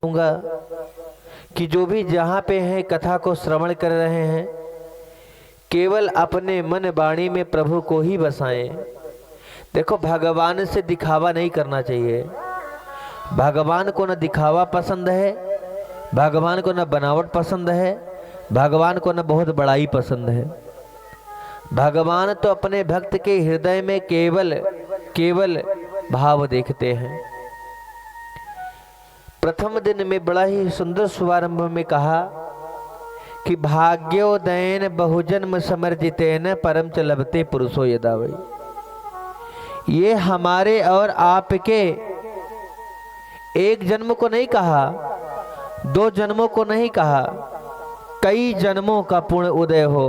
कहूँगा कि जो भी जहाँ पे हैं कथा को श्रवण कर रहे हैं, केवल अपने मन वाणी में प्रभु को ही बसाएं। देखो, भगवान से दिखावा नहीं करना चाहिए। भगवान को न दिखावा पसंद है, भगवान को न बनावट पसंद है, भगवान को न बहुत बड़ाई पसंद है। भगवान तो अपने भक्त के हृदय में केवल केवल भाव देखते हैं। प्रथम दिन में बड़ा ही सुंदर शुभारंभ में कहा कि भाग्योदयन बहुजन्म समर्जितेन परम च लभते पुरुषो यदा वै। ये हमारे और आपके एक जन्म को नहीं कहा, 2 जन्मों को नहीं कहा, कई जन्मों का पुण्य उदय हो।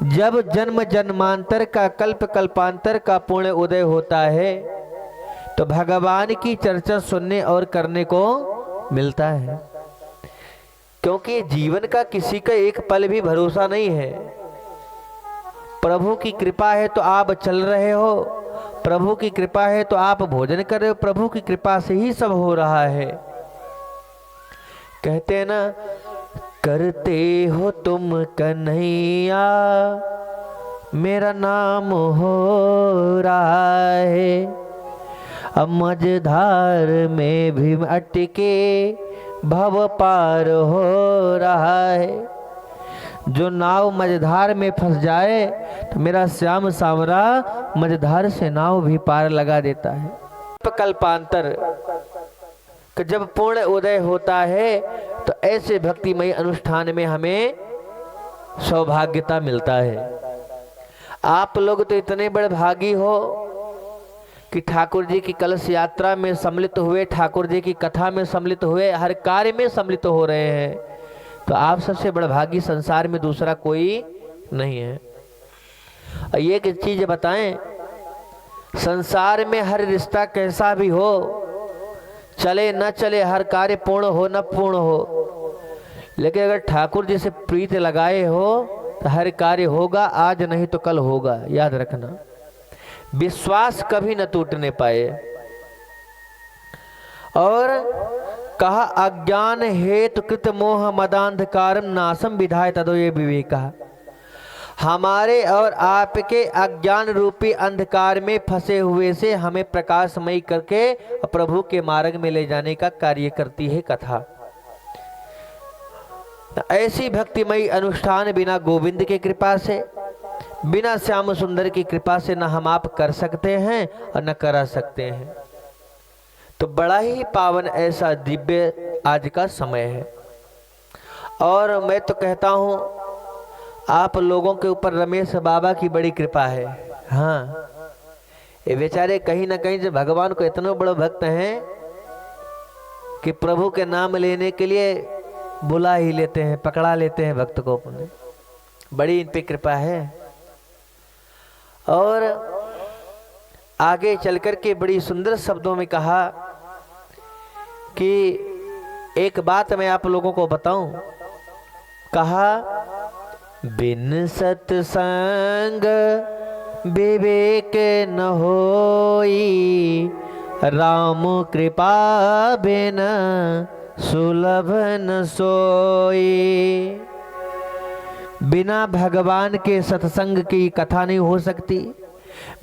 जब जन्म जन्मांतर का कल्प कल्पांतर का पुण्य उदय होता है तो भगवान की चर्चा सुनने और करने को मिलता है। क्योंकि जीवन का किसी का एक पल भी भरोसा नहीं है। प्रभु की कृपा है तो आप चल रहे हो, प्रभु की कृपा है तो आप भोजन कर रहे हो, प्रभु की कृपा से ही सब हो रहा है। कहते हैं ना, करते हो तुम कन्हैया मेरा नाम हो रहा है, अब मझधार में भी अटके भव पार हो रहा है। जो नाव मझधार में फंस जाए तो मेरा श्याम सांवरा मझधार से नाव भी पार लगा देता है। कल्पांतर कि जब पूर्ण उदय होता है तो ऐसे भक्तिमय अनुष्ठान में हमें सौभाग्यता मिलता है। आप लोग तो इतने बड़े भागी हो कि ठाकुर जी की कलश यात्रा में सम्मिलित हुए, ठाकुर जी की कथा में सम्मिलित हुए, हर कार्य में सम्मिलित हो रहे हैं। तो आप सबसे बड़ा भागी संसार में दूसरा कोई नहीं है। और ये एक चीज बताएं, संसार में हर रिश्ता कैसा भी हो, चले न चले, हर कार्य पूर्ण हो न पूर्ण हो, लेकिन अगर ठाकुर जी से प्रीत लगाए हो तो हर कार्य होगा, आज नहीं तो कल होगा। याद रखना, विश्वास कभी न टूटने पाए। और कहा, अज्ञान हेतु कृत मोह मदांधकारम नासम विधाय तदो ये विवेका। हमारे और आपके अज्ञान रूपी अंधकार में फंसे हुए से हमें प्रकाशमयी करके प्रभु के मार्ग में ले जाने का कार्य करती है कथा। ऐसी भक्तिमयी अनुष्ठान बिना गोविंद की कृपा से, बिना श्याम सुंदर की कृपा से न हम आप कर सकते हैं और न करा सकते हैं। तो बड़ा ही पावन ऐसा दिव्य आज का समय है। और मैं तो कहता हूं, आप लोगों के ऊपर रमेश बाबा की बड़ी कृपा है। हाँ, ये बेचारे कहीं ना कहीं से भगवान को इतने बड़े भक्त हैं कि प्रभु के नाम लेने के लिए बुला ही लेते हैं, पकड़ा लेते हैं भक्त को अपने। बड़ी इन पे कृपा है। और आगे चलकर के बड़ी सुंदर शब्दों में कहा कि एक बात मैं आप लोगों को बताऊं। कहा, बिन सत्संग विवेक न होई, राम कृपा बिन सुलभ न सोई। बिना भगवान के सत्संग की कथा नहीं हो सकती,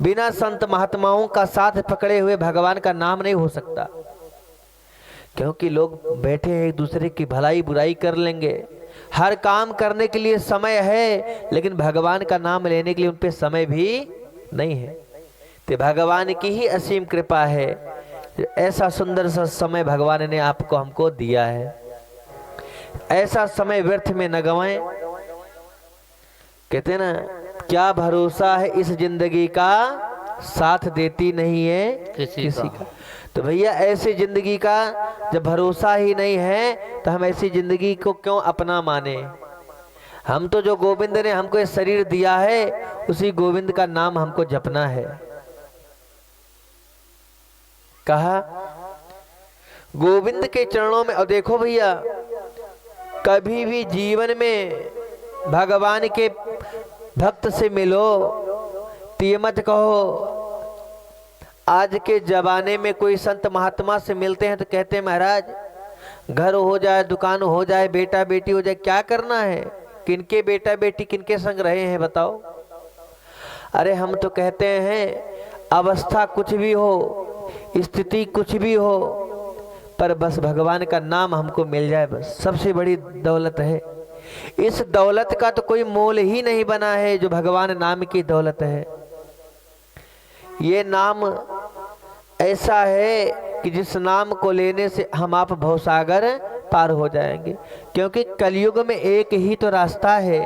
बिना संत महात्माओं का साथ पकड़े हुए भगवान का नाम नहीं हो सकता। क्योंकि लोग बैठे हैं एक दूसरे की भलाई बुराई कर लेंगे, हर काम करने के लिए समय है, लेकिन भगवान का नाम लेने के लिए उन पे समय भी नहीं है। तो भगवान की ही असीम कृपा है, ऐसा सुंदर सा समय भगवान ने आपको हमको दिया है। ऐसा समय व्यर्थ में न गवाएं। कहते ना, क्या भरोसा है इस जिंदगी का, साथ देती नहीं है किसी का। तो भैया, ऐसी जिंदगी का जब भरोसा ही नहीं है तो हम ऐसी जिंदगी को क्यों अपना माने। हम तो जो गोविंद ने हमको ये शरीर दिया है, उसी गोविंद का नाम हमको जपना है। कहा, गोविंद के चरणों में। और देखो भैया, कभी भी जीवन में भगवान के भक्त से मिलो तो ये मत कहो। आज के जमाने में कोई संत महात्मा से मिलते हैं तो कहते हैं, महाराज घर हो जाए, दुकान हो जाए, बेटा बेटी हो जाए, क्या करना है? किनके बेटा बेटी किनके संग रहे हैं बताओ? अरे हम तो कहते हैं अवस्था कुछ भी हो, स्थिति कुछ भी हो, पर बस भगवान का नाम हमको मिल जाए, बस सबसे बड़ी दौलत है। इस दौलत का तो कोई मोल ही नहीं बना है जो भगवान नाम की दौलत है। ये नाम ऐसा है कि जिस नाम को लेने से हम आप भवसागर पार हो जाएंगे, क्योंकि कलयुग में एक ही तो रास्ता है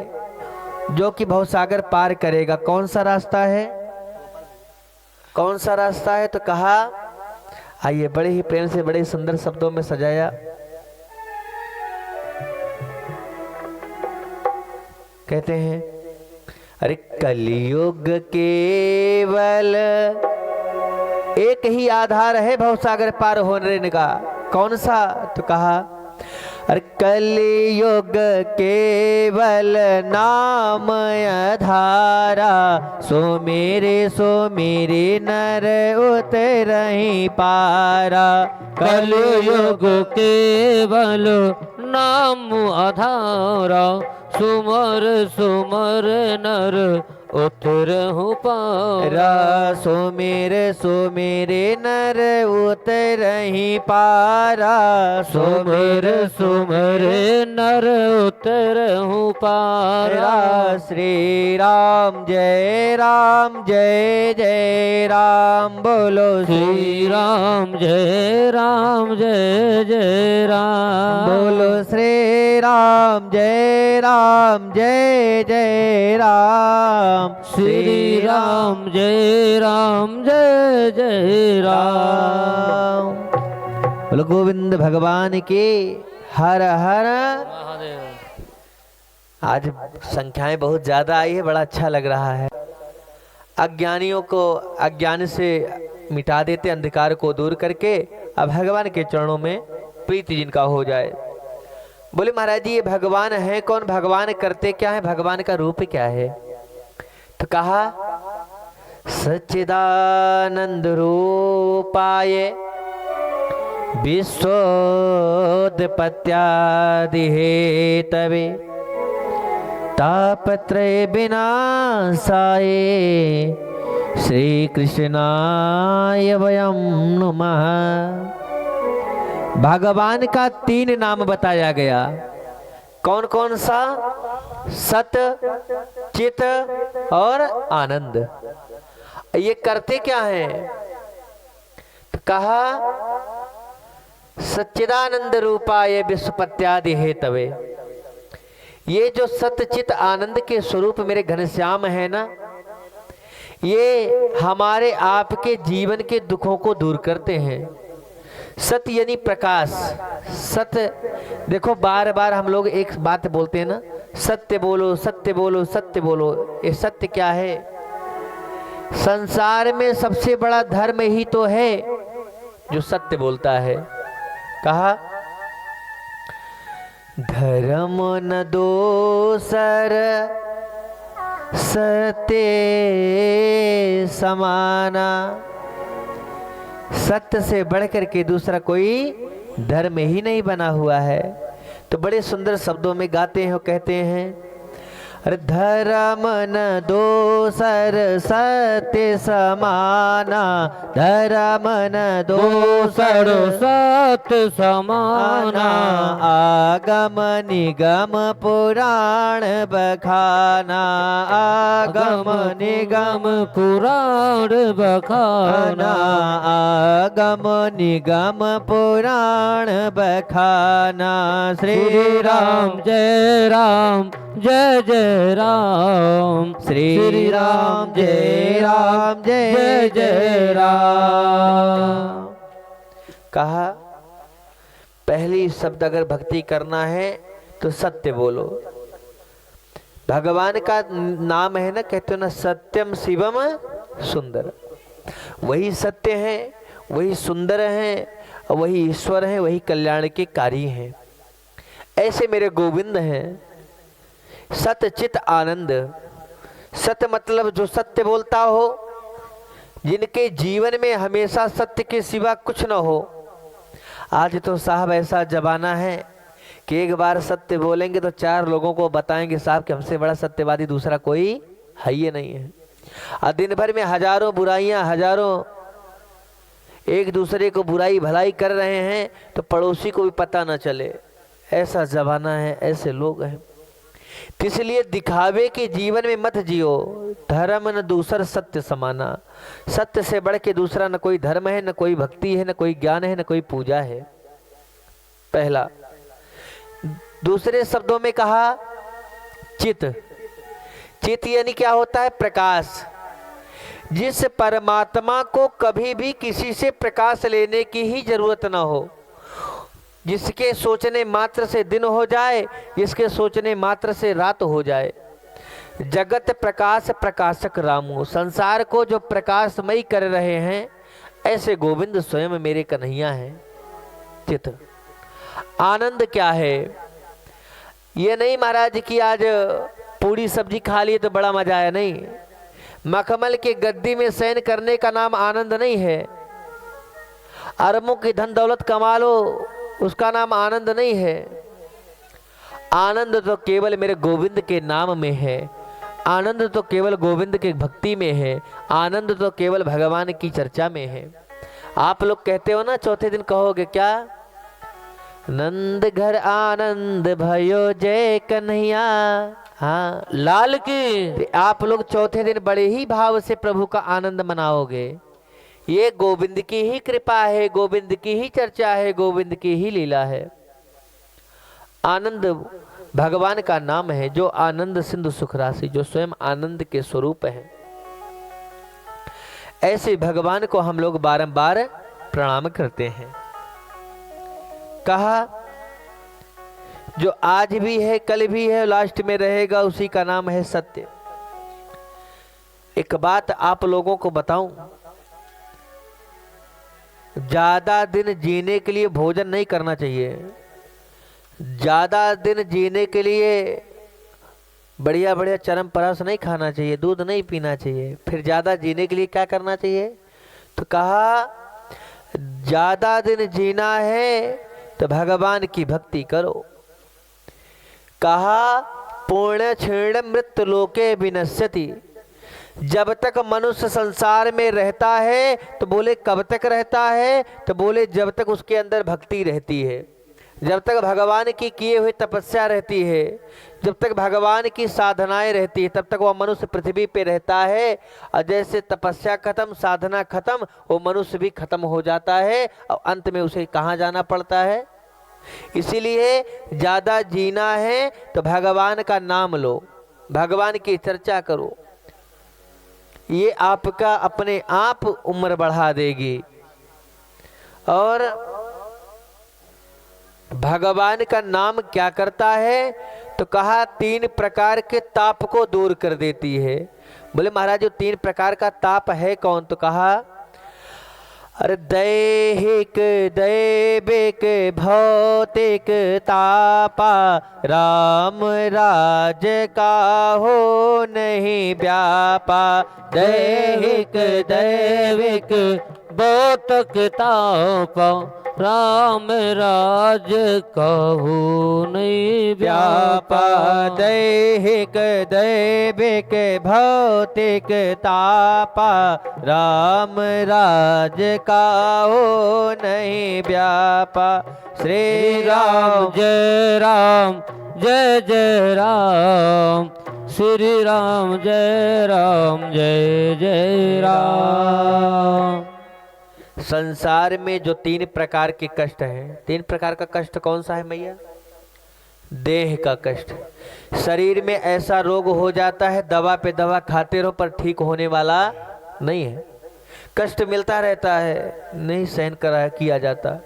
जो कि भवसागर पार करेगा। कौन सा रास्ता है? कौन सा रास्ता है? तो कहा, आइए बड़े ही प्रेम से बड़े सुंदर शब्दों में सजाया। कहते हैं, अरे कलयुग केवल एक ही आधार है भवसागर पार होने का। कौन सा? तो कहा, अरे कलयुग केवल नाम आधारा, सो मेरे नर उतरहि पारा। कलयुग केवल नाम आधारा, सुमर सुमर नर उतरहु पारा। सो मेरे नर उतरहि पारा। सुमर सुमर नर उतरहु पारा। श्री राम जय राम जय जय राम, बोलो श्री राम जय राम जय जय राम, बोलो श्री राम जय जय राम। श्री राम जय जय राम। बोलो गोविंद भगवान के हर हर। आज संख्याएं बहुत ज्यादा आई है, बड़ा अच्छा लग रहा है। अज्ञानियों को अज्ञान से मिटा देते, अंधकार को दूर करके अब भगवान के चरणों में प्रीति जिनका हो जाए। बोले महाराज जी, ये भगवान है कौन? भगवान करते क्या है? भगवान का रूप क्या है? तो कहा, सच्चिदानंद रूपाय विश्वोत्पत्त्यादि हेतवे, तापत्रय विनाशाय, श्री कृष्णाय वयं नमः। भगवान का 3 नाम बताया गया। कौन कौन सा? सत, चित और आनंद। ये करते क्या हैं? तो कहा, सच्चिदानंद रूपाय विश्वोत्पत्त्यादि हेतवे। ये जो सतचित आनंद के स्वरूप मेरे घनश्याम है ना, ये हमारे आपके जीवन के दुखों को दूर करते हैं। सत्य यानी प्रकाश। सत्य, देखो बार बार हम लोग एक बात बोलते हैं ना, सत्य बोलो सत्य बोलो सत्य बोलो। ये सत्य क्या है? संसार में सबसे बड़ा धर्म ही तो है जो सत्य बोलता है। कहा, धर्म न दोसर सत्य समाना। सत्य से बढ़कर के दूसरा कोई धर्म ही नहीं बना हुआ है। तो बड़े सुंदर शब्दों में गाते हैं और कहते हैं, अरे धर्म न दोसर सत्य समाना, धर्म न दोसर सत्य समाना। आगम निगम पुराण बखाना, आगम निगम पुराण बखाना, आगम निगम पुराण बखाना। श्री राम जय जय राम, श्री राम जय जय राम। कहा, पहली शब्द अगर भक्ति करना है तो सत्य बोलो। भगवान का नाम है ना, कहते हो ना, सत्यम शिवम सुंदर। वही सत्य है, वही सुंदर है, और वही ईश्वर है, वही कल्याण के कारी हैं। ऐसे मेरे गोविंद हैं। सत्य चित आनंद। सत्य मतलब जो सत्य बोलता हो, जिनके जीवन में हमेशा सत्य के सिवा कुछ न हो। आज तो साहब ऐसा जमाना है कि एक बार सत्य बोलेंगे तो 4 लोगों को बताएंगे साहब कि हमसे बड़ा सत्यवादी दूसरा कोई है ही नहीं है। और दिन भर में हजारों बुराइयां, हजारों एक दूसरे को बुराई भलाई कर रहे हैं तो पड़ोसी को भी पता न चले। ऐसा जमाना है, ऐसे लोग हैं। तो इसलिए दिखावे के जीवन में मत जियो। धर्म न दूसर सत्य समाना। सत्य से बढ़ के दूसरा न कोई धर्म है, न कोई भक्ति है, न कोई ज्ञान है, न कोई पूजा है। पहला। दूसरे शब्दों में कहा चित। चित यानी क्या होता है? प्रकाश। जिस परमात्मा को कभी भी किसी से प्रकाश लेने की ही जरूरत ना हो, जिसके सोचने मात्र से दिन हो जाए, जिसके सोचने मात्र से रात हो जाए। जगत प्रकाश प्रकाशक रामू। संसार को जो प्रकाशमयी कर रहे हैं ऐसे गोविंद स्वयं मेरे कन्हैया हैं। चित। आनंद क्या है? ये नहीं महाराज कि आज पूरी सब्जी खा लिए तो बड़ा मजा आया, नहीं। मखमल के गद्दी में शयन करने का नाम आनंद नहीं है। अरबों की धन दौलत कमा लो, उसका नाम आनंद नहीं है। आनंद तो केवल मेरे गोविंद के नाम में है। आनंद तो केवल गोविंद के भक्ति में है। आनंद तो केवल भगवान की चर्चा में है। आप लोग कहते हो ना, चौथे दिन कहोगे क्या? नंद घर आनंद भयो जय कन्हैया। हाँ, लाल की। आप लोग चौथे दिन बड़े ही भाव से प्रभु का आनंद मनाओगे। ये गोविंद की ही कृपा है, गोविंद की ही चर्चा है, गोविंद की ही लीला है। आनंद भगवान का नाम है, जो आनंद सिंधु सुख राशि, जो स्वयं आनंद के स्वरूप है। ऐसे भगवान को हम लोग बारंबार प्रणाम करते हैं। कहा जो आज भी है, कल भी है, लास्ट में रहेगा, उसी का नाम है सत्य। एक बात आप लोगों को बताऊं, ज्यादा दिन जीने के लिए भोजन नहीं करना चाहिए। ज्यादा दिन जीने के लिए बढ़िया बढ़िया चरम परस नहीं खाना चाहिए, दूध नहीं पीना चाहिए। फिर ज्यादा जीने के लिए क्या करना चाहिए? तो कहा ज्यादा दिन जीना है तो भगवान की भक्ति करो। कहा पूर्ण क्षीण मृत्यु लोके विनश्यति। जब तक मनुष्य संसार में रहता है तो बोले कब तक रहता है? तो बोले जब तक उसके अंदर भक्ति रहती है, जब तक भगवान की किए हुए तपस्या रहती है, जब तक भगवान की साधनाएं रहती है, तब तक वह मनुष्य पृथ्वी पे रहता है। और जैसे तपस्या खत्म, साधना खत्म, वो मनुष्य भी खत्म हो जाता है और अंत में उसे कहाँ जाना पड़ता है। इसीलिए ज्यादा जीना है तो भगवान का नाम लो, भगवान की चर्चा करो। ये आपका अपने आप उम्र बढ़ा देगी। और भगवान का नाम क्या करता है? तो कहा 3 प्रकार के ताप को दूर कर देती है। बोले महाराज जो 3 प्रकार का ताप है कौन? तो कहा अरे दैहिक दैविक भौतिक तापा, राम राज का हो नहीं व्यापा। दैहिक दैविक भौतिक तापा, राम राज कहू नहीं व्यापा। दैहिक दैविक भौतिक तापा, राम राज का हो नहीं व्यापा। श्री राम जय राम जय जय राम, श्री राम जय राम जय जय राम। संसार में जो 3 प्रकार के कष्ट हैं, 3 प्रकार का कष्ट कौन सा है मैया? देह का कष्ट। शरीर में ऐसा रोग हो जाता है, दवा पे दवा खाते रहो पर ठीक होने वाला नहीं है। कष्ट मिलता रहता है, नहीं सहन करा किया जाता।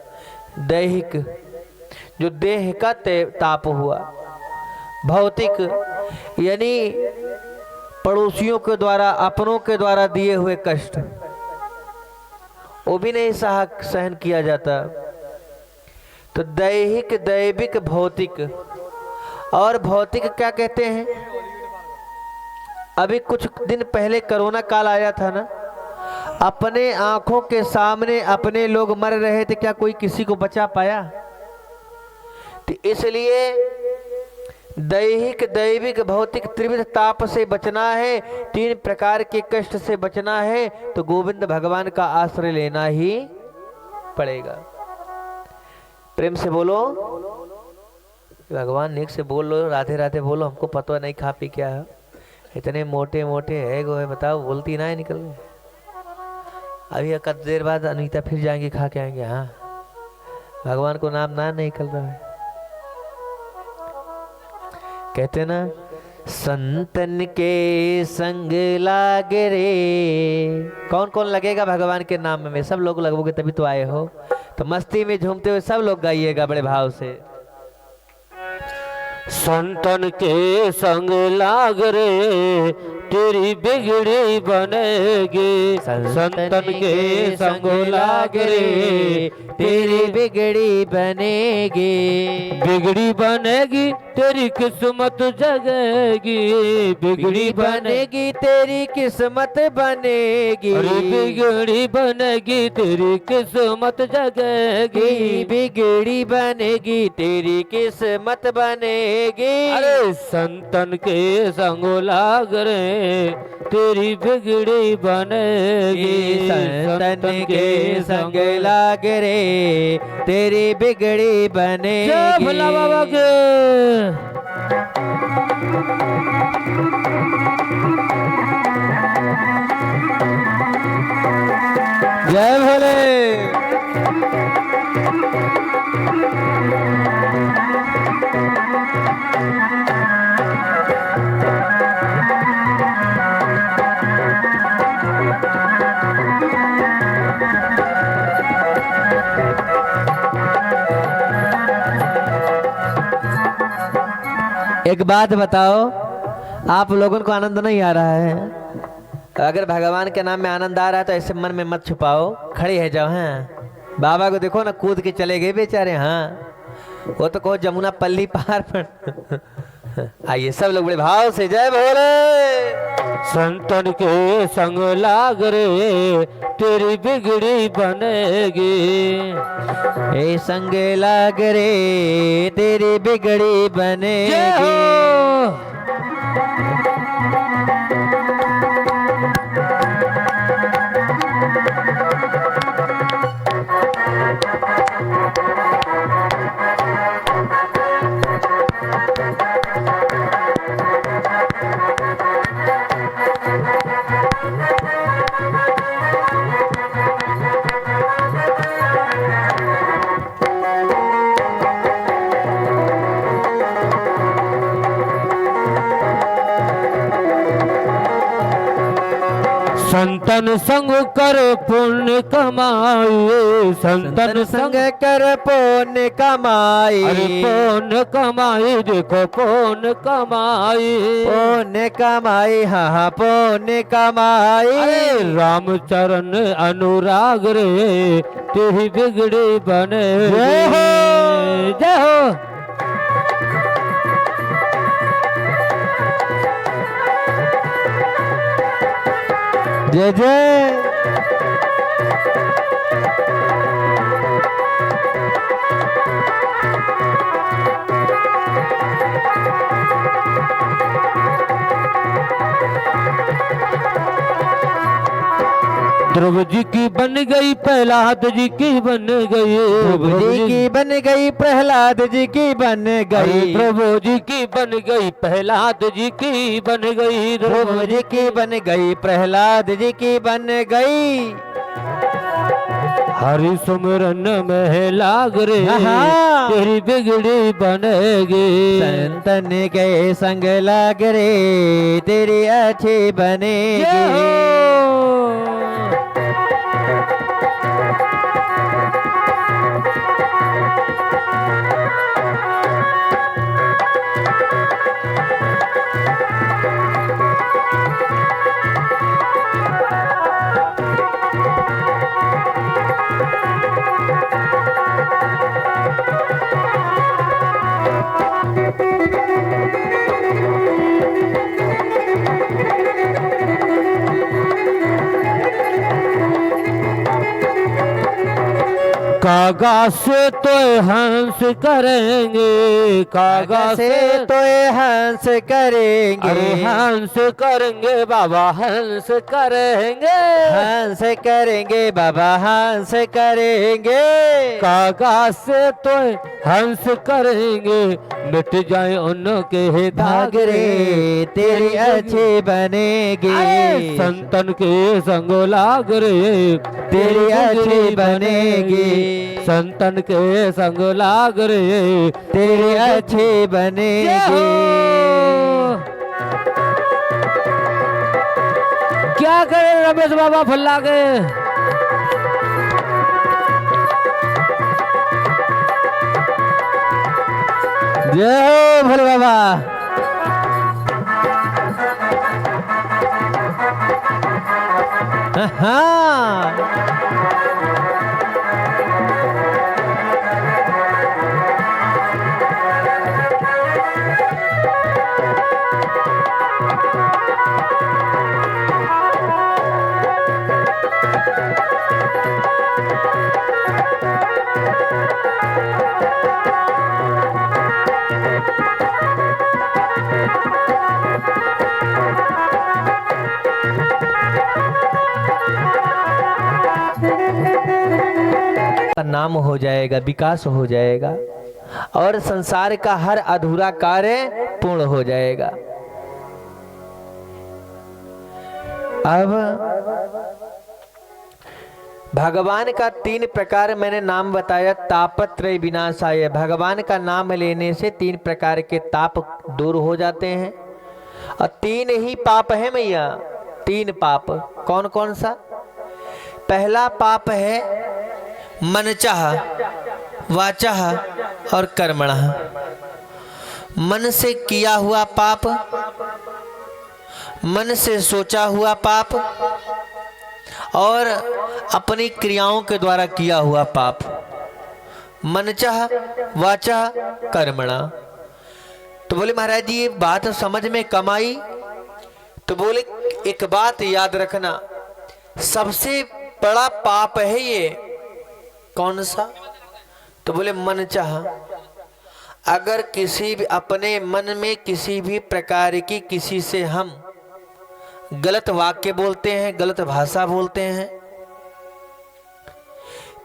दैहिक जो देह का ताप हुआ। भौतिक यानी पड़ोसियों के द्वारा, अपनों के द्वारा दिए हुए कष्ट, वो भी नहीं सहन किया जाता। तो दैहिक दैविक भौतिक। और भौतिक क्या कहते हैं? अभी कुछ दिन पहले कोरोना काल आया था ना, अपने आंखों के सामने अपने लोग मर रहे थे, क्या कोई किसी को बचा पाया? तो इसलिए दैहिक दैविक भौतिक त्रिविध ताप से बचना है, 3 प्रकार के कष्ट से बचना है, तो गोविंद भगवान का आश्रय लेना ही पड़ेगा। प्रेम से बोलो भगवान, नेक से बोल लो, राधे राधे बोलो। हमको पता नहीं खा पी क्या है, इतने मोटे मोटे है गो है, बताओ बोलती ना है निकल गए। अभी एक देर बाद अनीता फिर जाएंगे खा के आएंगे। हाँ, भगवान को नाम ना नहीं निकल रहा है। कहते ना, संतन के संग लागे रे। कौन कौन लगेगा भगवान के नाम में? सब लोग लगोगे तभी तो आए हो। तो मस्ती में झूमते हुए सब लोग गाइएगा बड़े भाव से। संतन के संग लाग रे तेरी बिगड़ी बनेगी। संतन के संग लाग रे तेरी बिगड़ी बनेगी। बिगड़ी बनेगी तेरी किस्मत जगेगी। बिगड़ी बनेगी तेरी किस्मत बनेगी। अरे बिगड़ी बनेगी तेरी किस्मत जगेगी। बिगड़ी बनेगी तेरी किस्मत बनेगी। अरे संतन के संग लाग रे तेरी बिगड़ी बनेगी। संतन के संग लाग रे तेरी बिगड़ी बनेगी। जय भोला बाबा के। जय भोले। एक बात बताओ, आप लोगों को आनंद नहीं आ रहा है? अगर भगवान के नाम में आनंद आ रहा है तो ऐसे मन में मत छुपाओ, खड़े है जाओ। हैं बाबा को देखो ना, कूद के चले गए बेचारे। हाँ, वो तो कहो जमुना पल्ली पार पर। आइए सब लोग बड़े भाव से जय भोले। संतन के संग लाग रे तेरी बिगड़ी बनेगी। ए संग लाग रे तेरी बिगड़ी बनेगी। संतन संग कर पुण्य कमाई। संतन संग कर पुण्य कमाई। अरे पुण्य कमाई, देखो पुण्य कमाई। पुण्य कमाई, हाँ हाँ पुण्य कमाई। अरे रामचरण अनुराग रे तेरी बिगड़ी बने। जय हो। जय हो। जय जय। ध्रुव जी की बन गई, प्रहलाद जी की बन गई। ध्रुव जी की बन गई, प्रहलाद जी की बन गई। प्रभु जी की बन गई, प्रहलाद जी की बन गई। ध्रुव जी की बन गई, प्रहलाद जी की बन गई। हरि सुमिरन में लाग रे तेरी बिगड़ी बनेगी। संतन के संग लाग रे तेरी अच्छी बनेगी। कागा से तो हंस करेंगे, कागा से तो हंस करेंगे, अरे हंस करेंगे बाबा, हंस करेंगे, हंस करेंगे बाबा, हंस करेंगे। कागा से तो हंस करेंगे, मिट जाए उनके भाग रे तेरी अच्छी बनेगी, संतन के संग लाग रे तेरी अच्छी बनेगी, संतन के संग लाग रे तेरी अच्छी बनेगी। क्या करे रमेश बाबा फल्ला के। जय हो भोले बाबा। हाँ नाम हो जाएगा, विकास हो जाएगा और संसार का हर अधूरा कार्य पूर्ण हो जाएगा। अब भगवान का 3 प्रकार मैंने नाम बताया, तापत्रय विनाशाय। भगवान का नाम लेने से 3 प्रकार के ताप दूर हो जाते हैं और 3 ही पाप है मैया, 3 पाप। कौन कौन सा? पहला पाप है मनचाह, वाचाह और कर्मणः। मन से किया हुआ पाप, मन से सोचा हुआ पाप और अपनी क्रियाओं के द्वारा किया हुआ पाप। मनचाह, वाचाह, कर्मणः। तो बोले महाराज जी ये बात समझ में कम आई। तो बोले एक बात याद रखना, सबसे बड़ा पाप है ये। कौन सा? तो बोले मन चाह। अगर किसी भी अपने मन में किसी भी प्रकार की किसी से हम गलत वाक्य बोलते हैं, गलत भाषा बोलते हैं,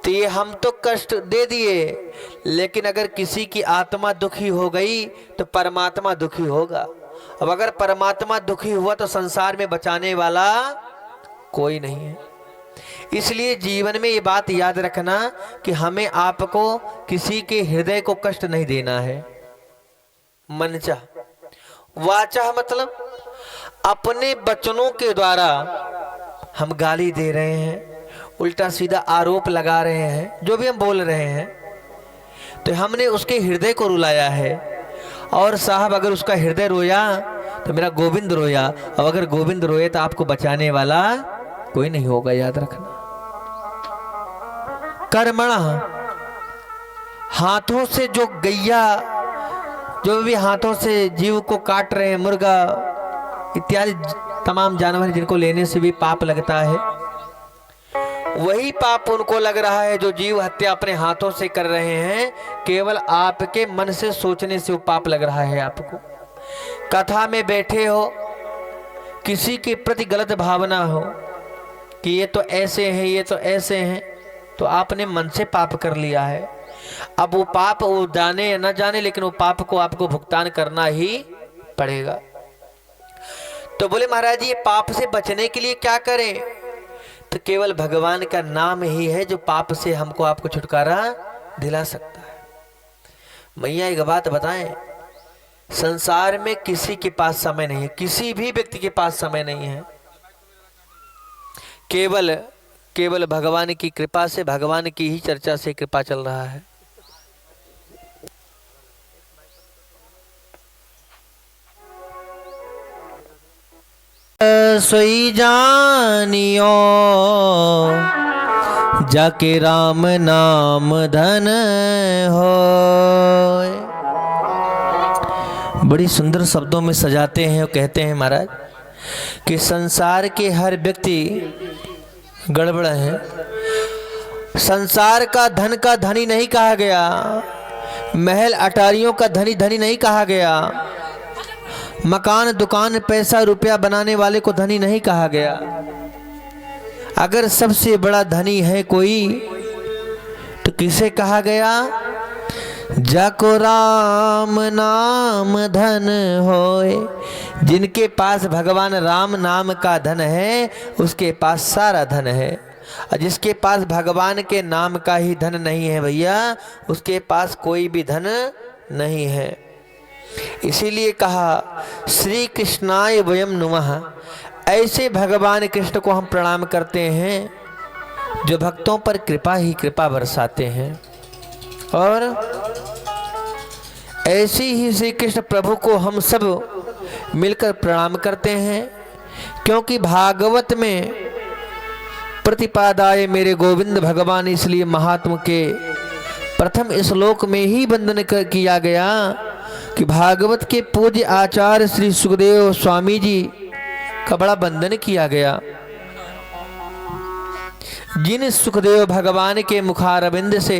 तो ये हम तो कष्ट दे दिए, लेकिन अगर किसी की आत्मा दुखी हो गई तो परमात्मा दुखी होगा। अब अगर परमात्मा दुखी हुआ तो संसार में बचाने वाला कोई नहीं है। इसलिए जीवन में ये बात याद रखना कि हमें आपको किसी के हृदय को कष्ट नहीं देना है। मनचा। वाचा मतलब अपने वचनों के द्वारा हम गाली दे रहे हैं, उल्टा सीधा आरोप लगा रहे हैं, जो भी हम बोल रहे हैं तो हमने उसके हृदय को रुलाया है। और साहब अगर उसका हृदय रोया तो मेरा गोविंद रोया, और अगर गोविंद रोए तो आपको बचाने वाला कोई नहीं होगा, याद रखना। कर्मणः, हाथों से जो गैया, जो भी हाथों से जीव को काट रहे हैं, मुर्गा इत्यादि तमाम जानवर जिनको लेने से भी पाप लगता है, वही पाप उनको लग रहा है जो जीव हत्या अपने हाथों से कर रहे हैं। केवल आपके मन से सोचने से वो पाप लग रहा है आपको। कथा में बैठे हो, किसी के प्रति गलत भावना हो कि ये तो ऐसे हैं, ये तो ऐसे हैं, तो आपने मन से पाप कर लिया है। अब वो पाप वो जाने या न जाने, लेकिन वो पाप को आपको भुगतान करना ही पड़ेगा। तो बोले महाराज जी ये पाप से बचने के लिए क्या करें? तो केवल भगवान का नाम ही है जो पाप से हमको आपको छुटकारा दिला सकता है। मैया एक बात बताएं, संसार में किसी के पास समय नहीं है, किसी भी व्यक्ति के पास समय नहीं है। केवल भगवान की कृपा से, भगवान की ही चर्चा से कृपा चल रहा है। सोई जानियो जाके राम नाम धन हो। बड़ी सुंदर शब्दों में सजाते हैं और कहते हैं महाराज कि संसार के हर व्यक्ति गड़बड़ है संसार का धनी नहीं कहा गया, महल अटारियों का धनी नहीं कहा गया, मकान दुकान पैसा रुपया बनाने वाले को धनी नहीं कहा गया। अगर सबसे बड़ा धनी है कोई तो किसे कहा गया? जाको राम नाम धन होए। जिनके पास भगवान राम नाम का धन है उसके पास सारा धन है, और जिसके पास भगवान के नाम का ही धन नहीं है भैया, उसके पास कोई भी धन नहीं है। इसीलिए कहा श्री कृष्णाय वयम नुमः। ऐसे भगवान कृष्ण को हम प्रणाम करते हैं जो भक्तों पर कृपा ही कृपा बरसाते हैं। और ऐसे ही श्री कृष्ण प्रभु को हम सब मिलकर प्रणाम करते हैं, क्योंकि भागवत में प्रतिपादाय मेरे गोविंद भगवान, इसलिए महात्मा के प्रथम श्लोक में ही वंदन किया गया कि भागवत के पूज्य आचार्य श्री सुखदेव स्वामी जी का बड़ा वंदन किया गया। जिन सुखदेव भगवान के मुखारविंद से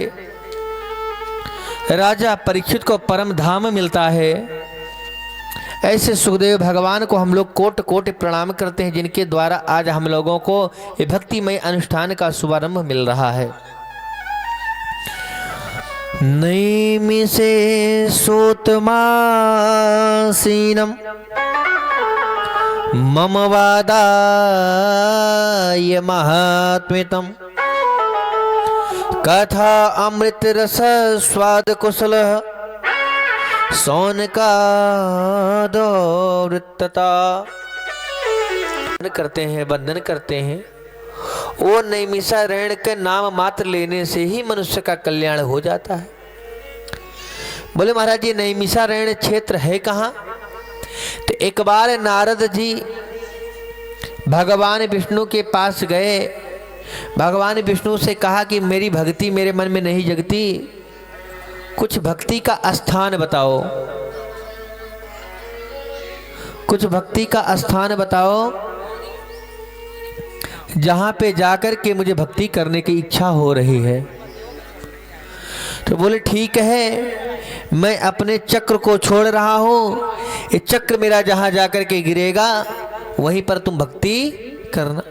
राजा परीक्षित को परम धाम मिलता है, ऐसे सुखदेव भगवान को हम लोग कोटि कोटि प्रणाम करते हैं, जिनके द्वारा आज हम लोगों को ये भक्तिमय अनुष्ठान का शुभारंभ मिल रहा है। नैमिषे सूतमासीनम मम वादाय महात्म्यतम कथा अमृत रस स्वाद कुशल सौनकादो वृत्तता। करते हैं, वंदन करते हैं। वो नैमिषारण्य के नाम मात्र लेने से ही मनुष्य का कल्याण हो जाता है। बोले महाराज जी नैमिषारण्य क्षेत्र है कहाँ? तो एक बार नारद जी भगवान विष्णु के पास गए। भगवान विष्णु से कहा कि मेरी भक्ति मेरे मन में नहीं जगती, कुछ भक्ति का स्थान बताओ, कुछ भक्ति का स्थान बताओ जहां पे जाकर के मुझे भक्ति करने की इच्छा हो रही है। तो बोले ठीक है, मैं अपने चक्र को छोड़ रहा हूं, ये चक्र मेरा जहां जाकर के गिरेगा वहीं पर तुम भक्ति करना।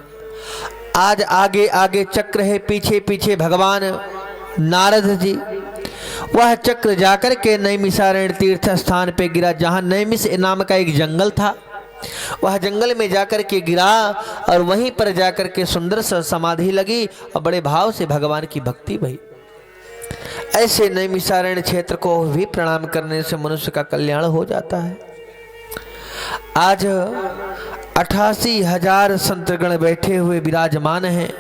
आज आगे आगे चक्र है, पीछे पीछे भगवान नारद जी। वह चक्र जाकर के नैमिषारण्य तीर्थ स्थान पे गिरा, जहां नैमिष नाम का एक जंगल था। वह जंगल में जाकर के गिरा और वहीं पर जाकर के सुंदर सा समाधि लगी और बड़े भाव से भगवान की भक्ति भई। ऐसे नैमिषारण्य क्षेत्र को भी प्रणाम करने से मनुष्य का कल्याण हो जाता है। आज 88,000 संतगण बैठे हुए विराजमान हैं।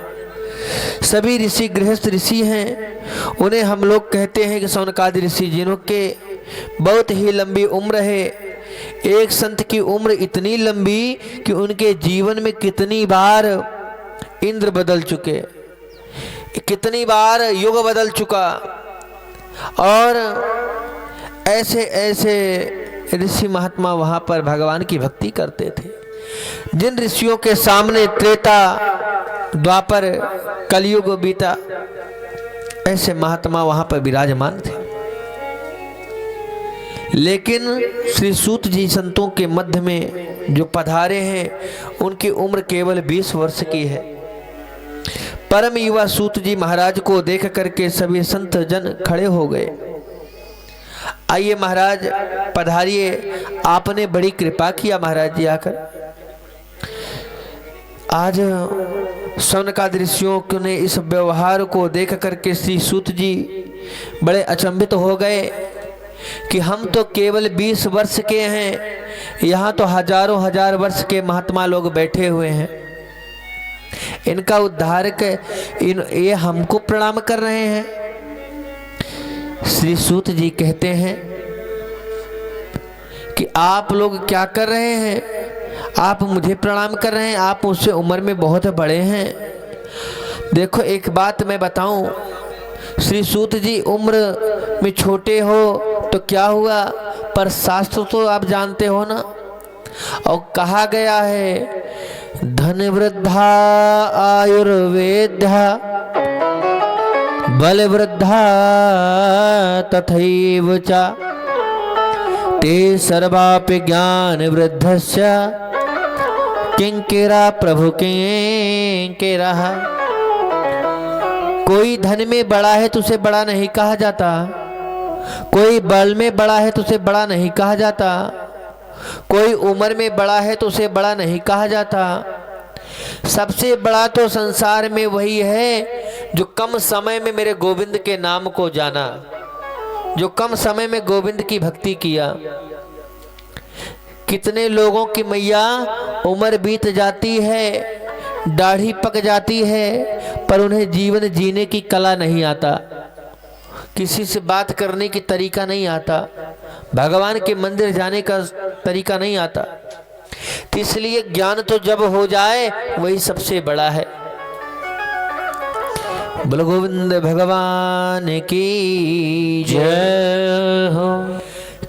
सभी ऋषि गृहस्थ ऋषि हैं। उन्हें हम लोग कहते हैं कि सौनकादि ऋषि, जिन्हों के बहुत ही लंबी उम्र है। एक संत की उम्र इतनी लंबी कि उनके जीवन में कितनी बार इंद्र बदल चुके, कितनी बार युग बदल चुका, और ऐसे ऐसे ऋषि महात्मा वहां पर भगवान की भक्ति करते थे। जिन ऋषियों के सामने त्रेता द्वापर कलयुग बीता, ऐसे महात्मा वहां पर विराजमान थे। लेकिन श्री सूत जी संतों के मध्य में जो पधारे हैं उनकी उम्र केवल 20 वर्ष की है। परम युवा सूत जी महाराज को देख करके सभी संत जन खड़े हो गए। आइए महाराज पधारिए, आपने बड़ी कृपा किया महाराज जी आकर। आज सौनकादि ऋषियों ने इस व्यवहार को देख करके श्री सूत जी बड़े अचंभित हो गए कि हम तो केवल 20 वर्ष के हैं, यहाँ तो हजारों हजार वर्ष के महात्मा लोग बैठे हुए हैं। इनका उद्धार ये हमको प्रणाम कर रहे हैं। श्री सूत जी कहते हैं कि आप लोग क्या कर रहे हैं? आप मुझे प्रणाम कर रहे हैं, आप मुझसे उम्र में बहुत बड़े हैं। देखो एक बात मैं बताऊं, श्री सूत जी उम्र में छोटे हो तो क्या हुआ, पर शास्त्र तो आप जानते हो ना। और कहा गया है धन वृद्धा आयुर्वेद्या बलवृद्धा तथैव च ते सर्वापि ज्ञान वृद्धस्य किंकिरा प्रभु किंकिरा। कोई धन में बड़ा है तो उसे बड़ा नहीं कहा जाता, कोई बल में बड़ा है तो उसे बड़ा नहीं कहा जाता, कोई उम्र में बड़ा है तो उसे बड़ा नहीं कहा जाता। सबसे बड़ा तो संसार में वही है जो कम समय में मेरे गोविंद के नाम को जाना, जो कम समय में गोविंद की भक्ति किया। कितने लोगों की मैया उम्र बीत जाती है, दाढ़ी पक जाती है, पर उन्हें जीवन जीने की कला नहीं आता, किसी से बात करने की तरीका नहीं आता, भगवान के मंदिर जाने का तरीका नहीं आता। तो इसलिए ज्ञान तो जब हो जाए वही सबसे बड़ा है। बोलो गोविंद भगवान की जय हो।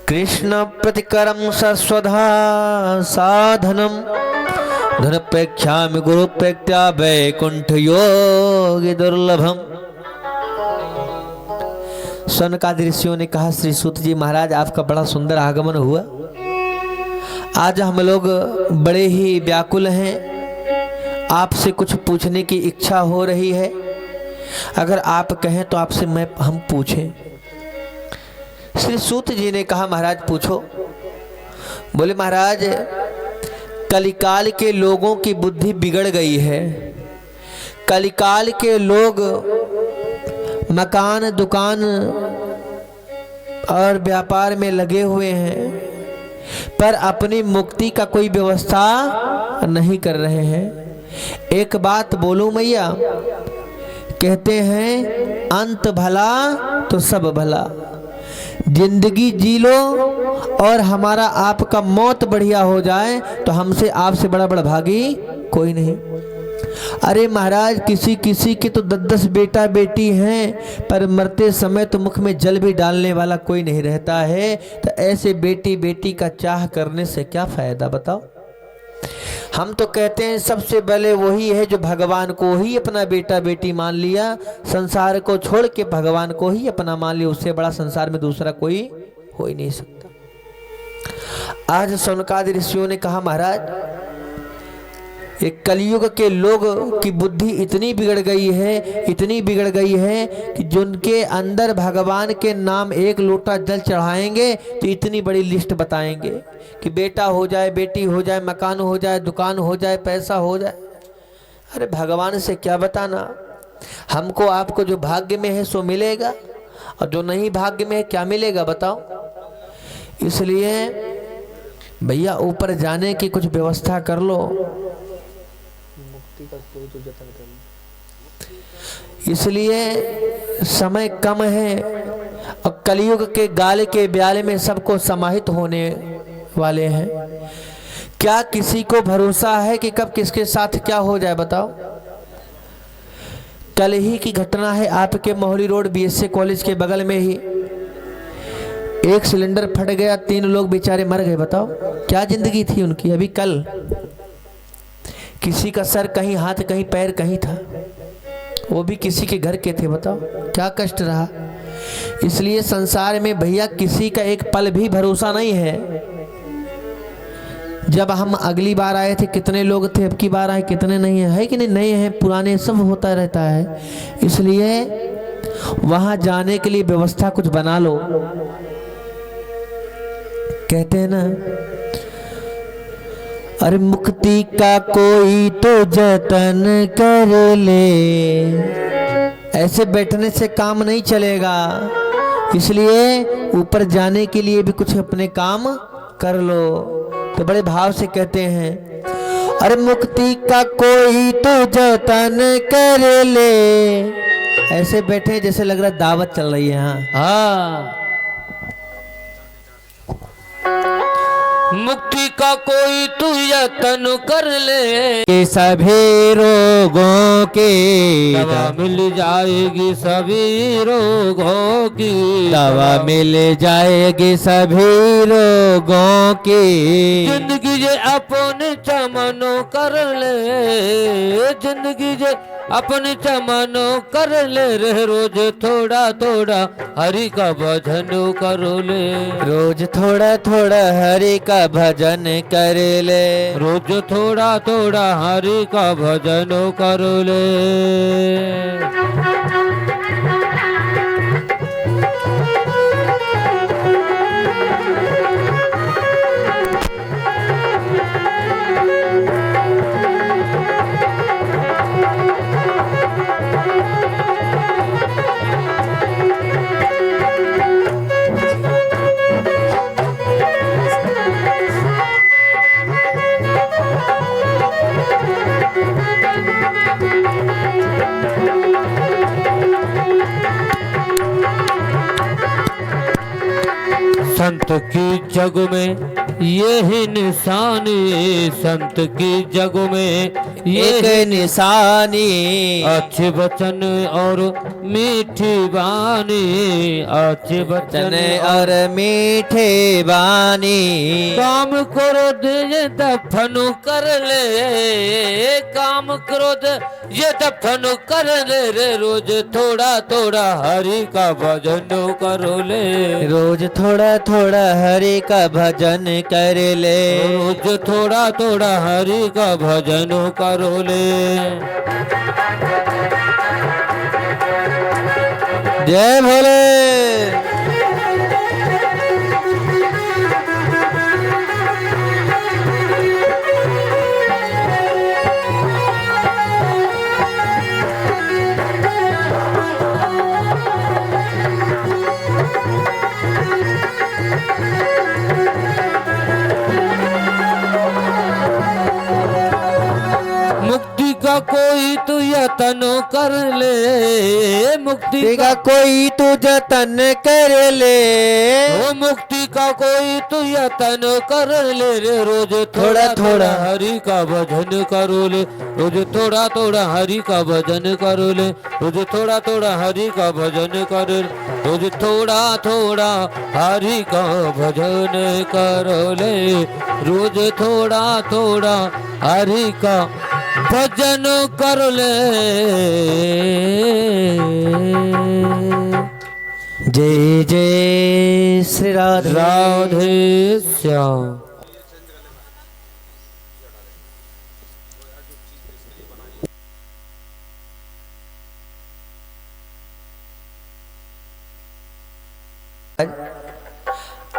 कृष्ण प्रतिकरम सस्वधा साधनम धनपेक्षा में गुरुपेक्षा वैकुंठ योग दुर्लभम। सनकादि ऋषियों ने कहा, श्री सूत जी महाराज आपका बड़ा सुंदर आगमन हुआ। आज हम लोग बड़े ही व्याकुल हैं, आपसे कुछ पूछने की इच्छा हो रही है, अगर आप कहें तो आपसे हम पूछें। श्री सूत जी ने कहा महाराज पूछो। बोले महाराज कलिकाल के लोगों की बुद्धि बिगड़ गई है, कलिकाल के लोग मकान दुकान और व्यापार में लगे हुए हैं, पर अपनी मुक्ति का कोई व्यवस्था नहीं कर रहे हैं। एक बात बोलूं मैया, कहते हैं अंत भला तो सब भला। जिंदगी जी लो और हमारा आपका मौत बढ़िया हो जाए तो हमसे आपसे बड़ा बड़ा भागी कोई नहीं। अरे महाराज किसी किसी के तो 10-10 बेटा बेटी हैं, पर मरते समय तो मुख में जल भी डालने वाला कोई नहीं रहता है। तो ऐसे बेटी बेटी का चाह करने से क्या फायदा बताओ। हम तो कहते हैं सबसे पहले वही है जो भगवान को ही अपना बेटा बेटी मान लिया, संसार को छोड़ के भगवान को ही अपना मान लिया, उससे बड़ा संसार में दूसरा कोई हो ही नहीं सकता। आज सौनकादि ऋषियों ने कहा महाराज ये कलयुग के लोग की बुद्धि इतनी बिगड़ गई है, इतनी बिगड़ गई है कि जिनके अंदर भगवान के नाम एक लोटा जल चढ़ाएंगे तो इतनी बड़ी लिस्ट बताएंगे कि बेटा हो जाए, बेटी हो जाए, मकान हो जाए, दुकान हो जाए, पैसा हो जाए। अरे भगवान से क्या बताना, हमको आपको जो भाग्य में है सो मिलेगा, और जो नहीं भाग्य में है क्या मिलेगा बताओ। इसलिए भैया ऊपर जाने की कुछ व्यवस्था कर लो। इसलिए समय कम है और कलयुग के गाले के ब्याले में सबको समाहित होने वाले हैं। क्या किसी को भरोसा है कि कब किसके साथ क्या हो जाए बताओ। कल ही की घटना है, आपके मोहली रोड बीएससी कॉलेज के बगल में ही एक सिलेंडर फट गया, 3 लोग बेचारे मर गए। बताओ क्या जिंदगी थी उनकी। अभी कल किसी का सर कहीं, हाथ कहीं, पैर कहीं था, वो भी किसी के घर के थे। बताओ क्या कष्ट रहा। इसलिए संसार में भैया किसी का एक पल भी भरोसा नहीं है। जब हम अगली बार आए थे कितने लोग थे, अब की बार आए कितने नहीं है कि नहीं, नए हैं पुराने सब होता रहता है। इसलिए वहां जाने के लिए व्यवस्था कुछ बना लो। कहते हैं ना, अरे मुक्ति का कोई तो जतन कर ले, ऐसे बैठने से काम नहीं चलेगा। इसलिए ऊपर जाने के लिए भी कुछ अपने काम कर लो। तो बड़े भाव से कहते हैं, अरे मुक्ति का कोई तो जतन कर ले, ऐसे बैठे जैसे लग रहा दावत चल रही है। हाँ मुक्ति का कोई तू यत्न कर ले, ये सभी रोगों की दवा मिल जाएगी सभी रोगों की, दवा मिल जाएगी सभी रोगों की। जिंदगी जे अपन चमनो कर ले, जिंदगी जे अपने चमनो कर ले रे रोज थोड़ा थोड़ा हरि का भजन करो ले रोज थोड़ा थोड़ा हरि का भजन कर ले रोज थोड़ा थोड़ा हरि का भजन करो ले संत की जग में यही निशानी संत की जग में एक निशानी अच्छे वचन और मीठी वाणी अच्छे वचन और मीठे बानी काम क्रोध ये दफन कर ले काम क्रोध ये दफन कर ले रे रोज थोड़ा थोड़ा हरि का भजन करो ले रोज थोड़ा थोड़ा हरि का भजन कर ले रोज थोड़ा थोड़ा हरि का भजन करो ले जय भोले। मुक्ति का कोई तू यतन कर ले मुक्ति का कोई तू जतन कर ले ओ मुक्ति का कोई तू यतन कर ले रे रोज थोड़ा थोड़ा हरि का भजन करो ले रोज थोड़ा थोड़ा हरि का भजन करो ले रोज थोड़ा थोड़ा हरि का भजन करो रोज थोड़ा थोड़ा हरि का भजन करो ले रोज थोड़ा थोड़ा हरि का भजन कर ले जय जय श्री राधे राधे श्याम।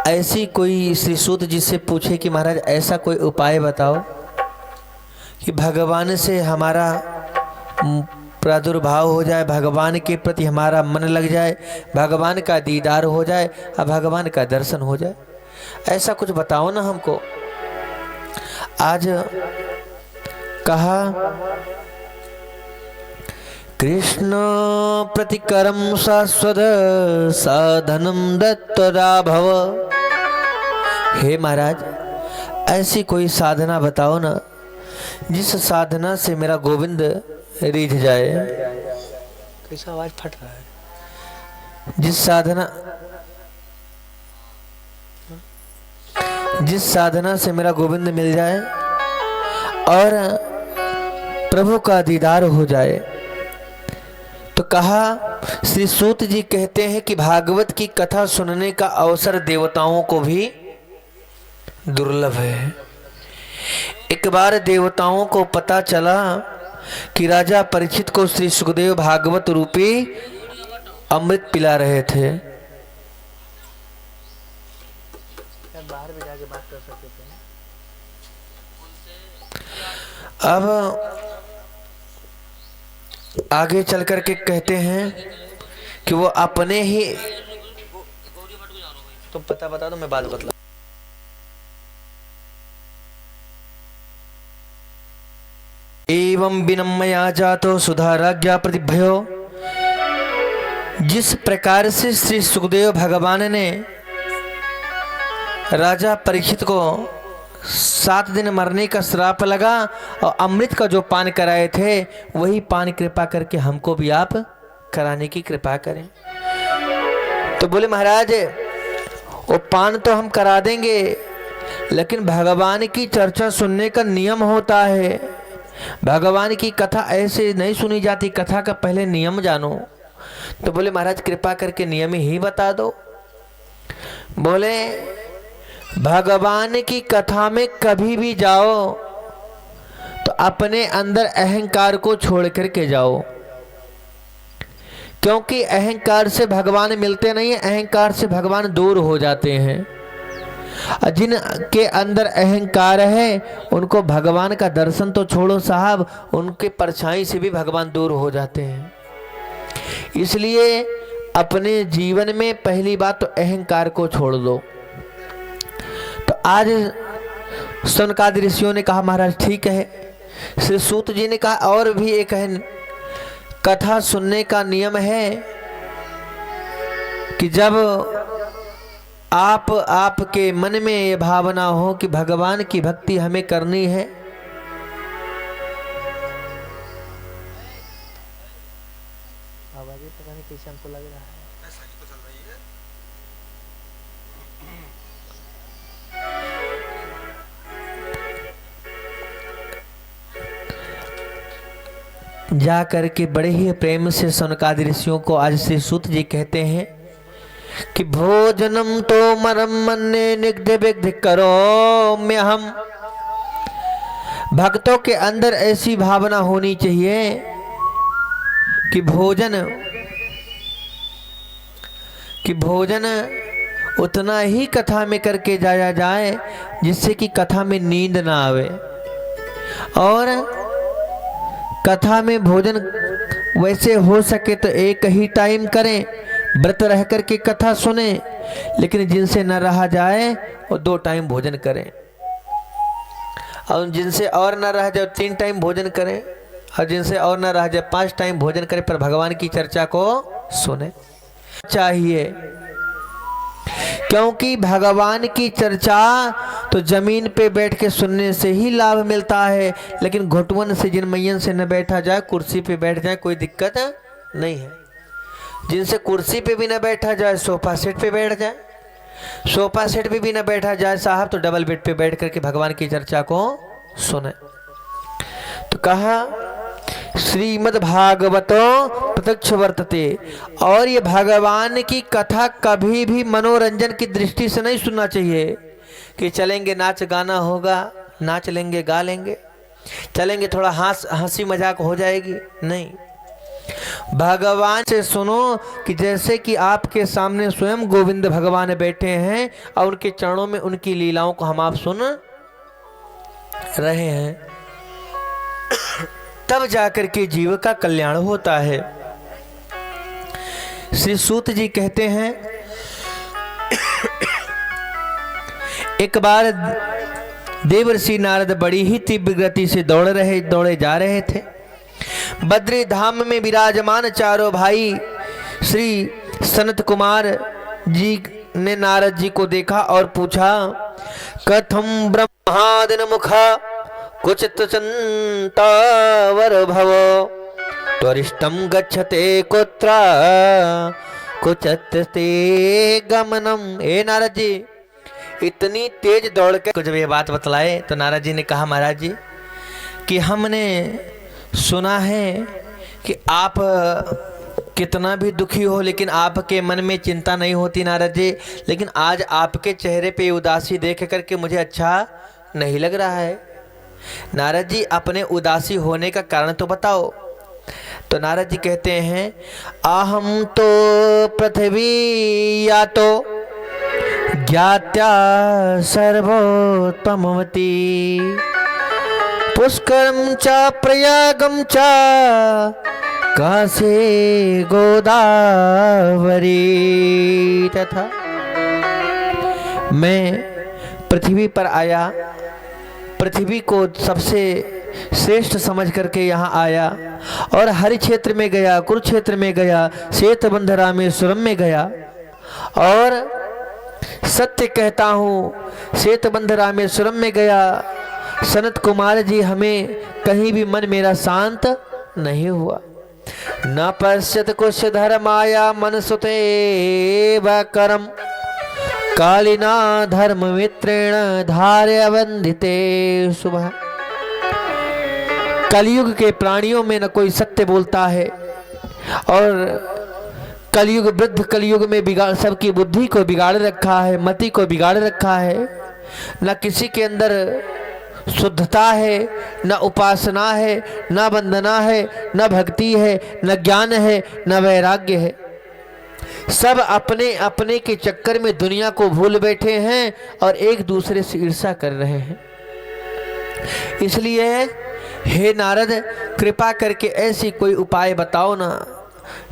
ऐसी कोई श्री सूत जी से पूछे कि महाराज ऐसा कोई उपाय बताओ कि भगवान से हमारा प्रादुर्भाव हो जाए, भगवान के प्रति हमारा मन लग जाए, भगवान का दीदार हो जाए और भगवान का दर्शन हो जाए। ऐसा कुछ बताओ ना हमको। आज कहा कृष्ण प्रतिकरम शाश्वत साधनम दत्तरा भव। हे महाराज ऐसी कोई साधना बताओ ना जिस साधना से मेरा गोविंद रिझ जाए। कैसा आवाज फट रहा है। जिस साधना से मेरा गोविंद मिल जाए और प्रभु का दीदार हो जाए। तो कहा श्री सूत जी कहते हैं कि भागवत की कथा सुनने का अवसर देवताओं को भी दुर्लभ है। एक बार देवताओं को पता चला कि राजा परीक्षित को श्री सुखदेव भागवत रूपी अमृत पिला रहे थे। बाहर भी जाके बात कर सकते थे। अब आगे चल कर के कहते हैं कि वो अपने ही तुम पता बता दो मैं बात बतला। एवं विनम्या जातो सुधाराज्ञा प्रतिभयो। जिस प्रकार से श्री सुखदेव भगवान ने राजा परीक्षित को 7 दिन मरने का श्राप लगा और अमृत का जो पान कराए थे वही पान कृपा करके हमको भी आप कराने की कृपा करें। तो बोले महाराज वो पान तो हम करा देंगे लेकिन भगवान की चर्चा सुनने का नियम होता है। भगवान की कथा ऐसे नहीं सुनी जाती, कथा का पहले नियम जानो। तो बोले महाराज कृपा करके नियम ही बता दो। बोले भगवान की कथा में कभी भी जाओ तो अपने अंदर अहंकार को छोड़ करके जाओ, क्योंकि अहंकार से भगवान मिलते नहीं है, अहंकार से भगवान दूर हो जाते हैं। जिनके अंदर अहंकार है उनको भगवान का दर्शन तो छोड़ो साहब, उनके परछाई से भी भगवान दूर हो जाते हैं। इसलिए अपने जीवन में पहली बात तो अहंकार को छोड़ दो। तो आज सनकादि ऋषियों ने कहा महाराज ठीक है। श्री सूत जी ने कहा और भी एक है, कथा सुनने का नियम है कि जब आपके मन में ये भावना हो कि भगवान की भक्ति हमें करनी है, आवाज़ें पता नहीं कैसे हमको लग रहा है, जा करके बड़े ही प्रेम से सनकादि ऋषियों को आज श्री सूत जी कहते हैं कि भोजनम तो मरम मन्ने निग्ध विग्ध करो में हम। भक्तों के अंदर ऐसी भावना होनी चाहिए कि भोजन उतना ही कथा में करके जाया जाए जिससे कि कथा में नींद ना आवे, और कथा में भोजन वैसे हो सके तो एक ही टाइम करें, व्रत रह करके कथा सुने, लेकिन जिनसे न रहा जाए वो 2 टाइम भोजन करें, और जिनसे और न रह जाए 3 टाइम भोजन करें, और जिनसे और न रह जाए 5 टाइम भोजन करें, पर भगवान की चर्चा को सुने चाहिए। क्योंकि भगवान की चर्चा तो जमीन पे बैठ के सुनने से ही लाभ मिलता है, लेकिन घुटवन से जिन मैयन से न बैठा जाए, कुर्सी पे बैठ जाए कोई दिक्कत नहीं है। जिनसे कुर्सी पे भी न बैठा जाए सोफा सेट पे बैठ जाए, सोफा सेट पे भी न बैठा जाए साहब तो डबल बेड पे बैठ करके भगवान की चर्चा को सुने। तो कहा श्रीमद् भागवतो प्रत्यक्ष वर्तते, और ये भगवान की कथा कभी भी मनोरंजन की दृष्टि से नहीं सुनना चाहिए कि चलेंगे नाच गाना होगा, नाच लेंगे गा लेंगे, चलेंगे थोड़ा हंसी मजाक हो जाएगी, नहीं। भगवान से सुनो कि जैसे कि आपके सामने स्वयं गोविंद भगवान बैठे हैं और उनके चरणों में उनकी लीलाओं को हम आप सुन रहे हैं, तब जाकर के जीव का कल्याण होता है। श्री सूत जी कहते हैं एक बार देवर्षि नारद बड़ी ही तीव्र गति से दौड़े जा रहे थे। बद्री धाम में विराजमान चारों भाई श्री सनत कुमार जी ने नारद जी को देखा और पूछा, कथम ब्रह्मादिन मुखा कुचित चिंतावर भव त्वरिष्टम गच्छते कुत्र कुचते गमनम। ए नारद जी, इतनी तेज दौड़ के कुछ भी बात बतलाए। तो नारद जी ने कहा महाराज जी कि हमने सुना है कि आप कितना भी दुखी हो लेकिन आपके मन में चिंता नहीं होती नारद जी, लेकिन आज आपके चेहरे पे उदासी देख करके मुझे अच्छा नहीं लग रहा है। नारद जी अपने उदासी होने का कारण तो बताओ। तो नारद जी कहते हैं, अहम तो पृथ्वी या तो ज्ञात्या सर्वोत्तमवती पुष्करम च प्रयागम च कासे गोदावरी तथा। मैं पृथ्वी पर आया, पृथ्वी को सबसे श्रेष्ठ समझ करके यहाँ आया और हरि क्षेत्र में गया, कुरुक्षेत्र में गया, श्वेतबंध रामेश्वरम में गया और सत्य कहता हूँ श्वेतबंध रामेश्वरम में गया। सनत कुमार जी, हमें कहीं भी मन मेरा शांत नहीं हुआ। न पश्यत कुछ धर्माया मन सुते व करम कालिना धर्म मित्रेण धार्य वंदिते सुबह। कलयुग के प्राणियों में न कोई सत्य बोलता है, और कलयुग वृद्ध कलयुग में बिगाड़ सबकी बुद्धि को बिगाड़ रखा है, मति को बिगाड़ रखा है। न किसी के अंदर शुद्धता है, न उपासना है, न वंदना है, न भक्ति है, न ज्ञान है, न वैराग्य है। सब अपने अपने के चक्कर में दुनिया को भूल बैठे हैं और एक दूसरे से ईर्ष्या कर रहे हैं। इसलिए हे नारद, कृपा करके ऐसी कोई उपाय बताओ ना,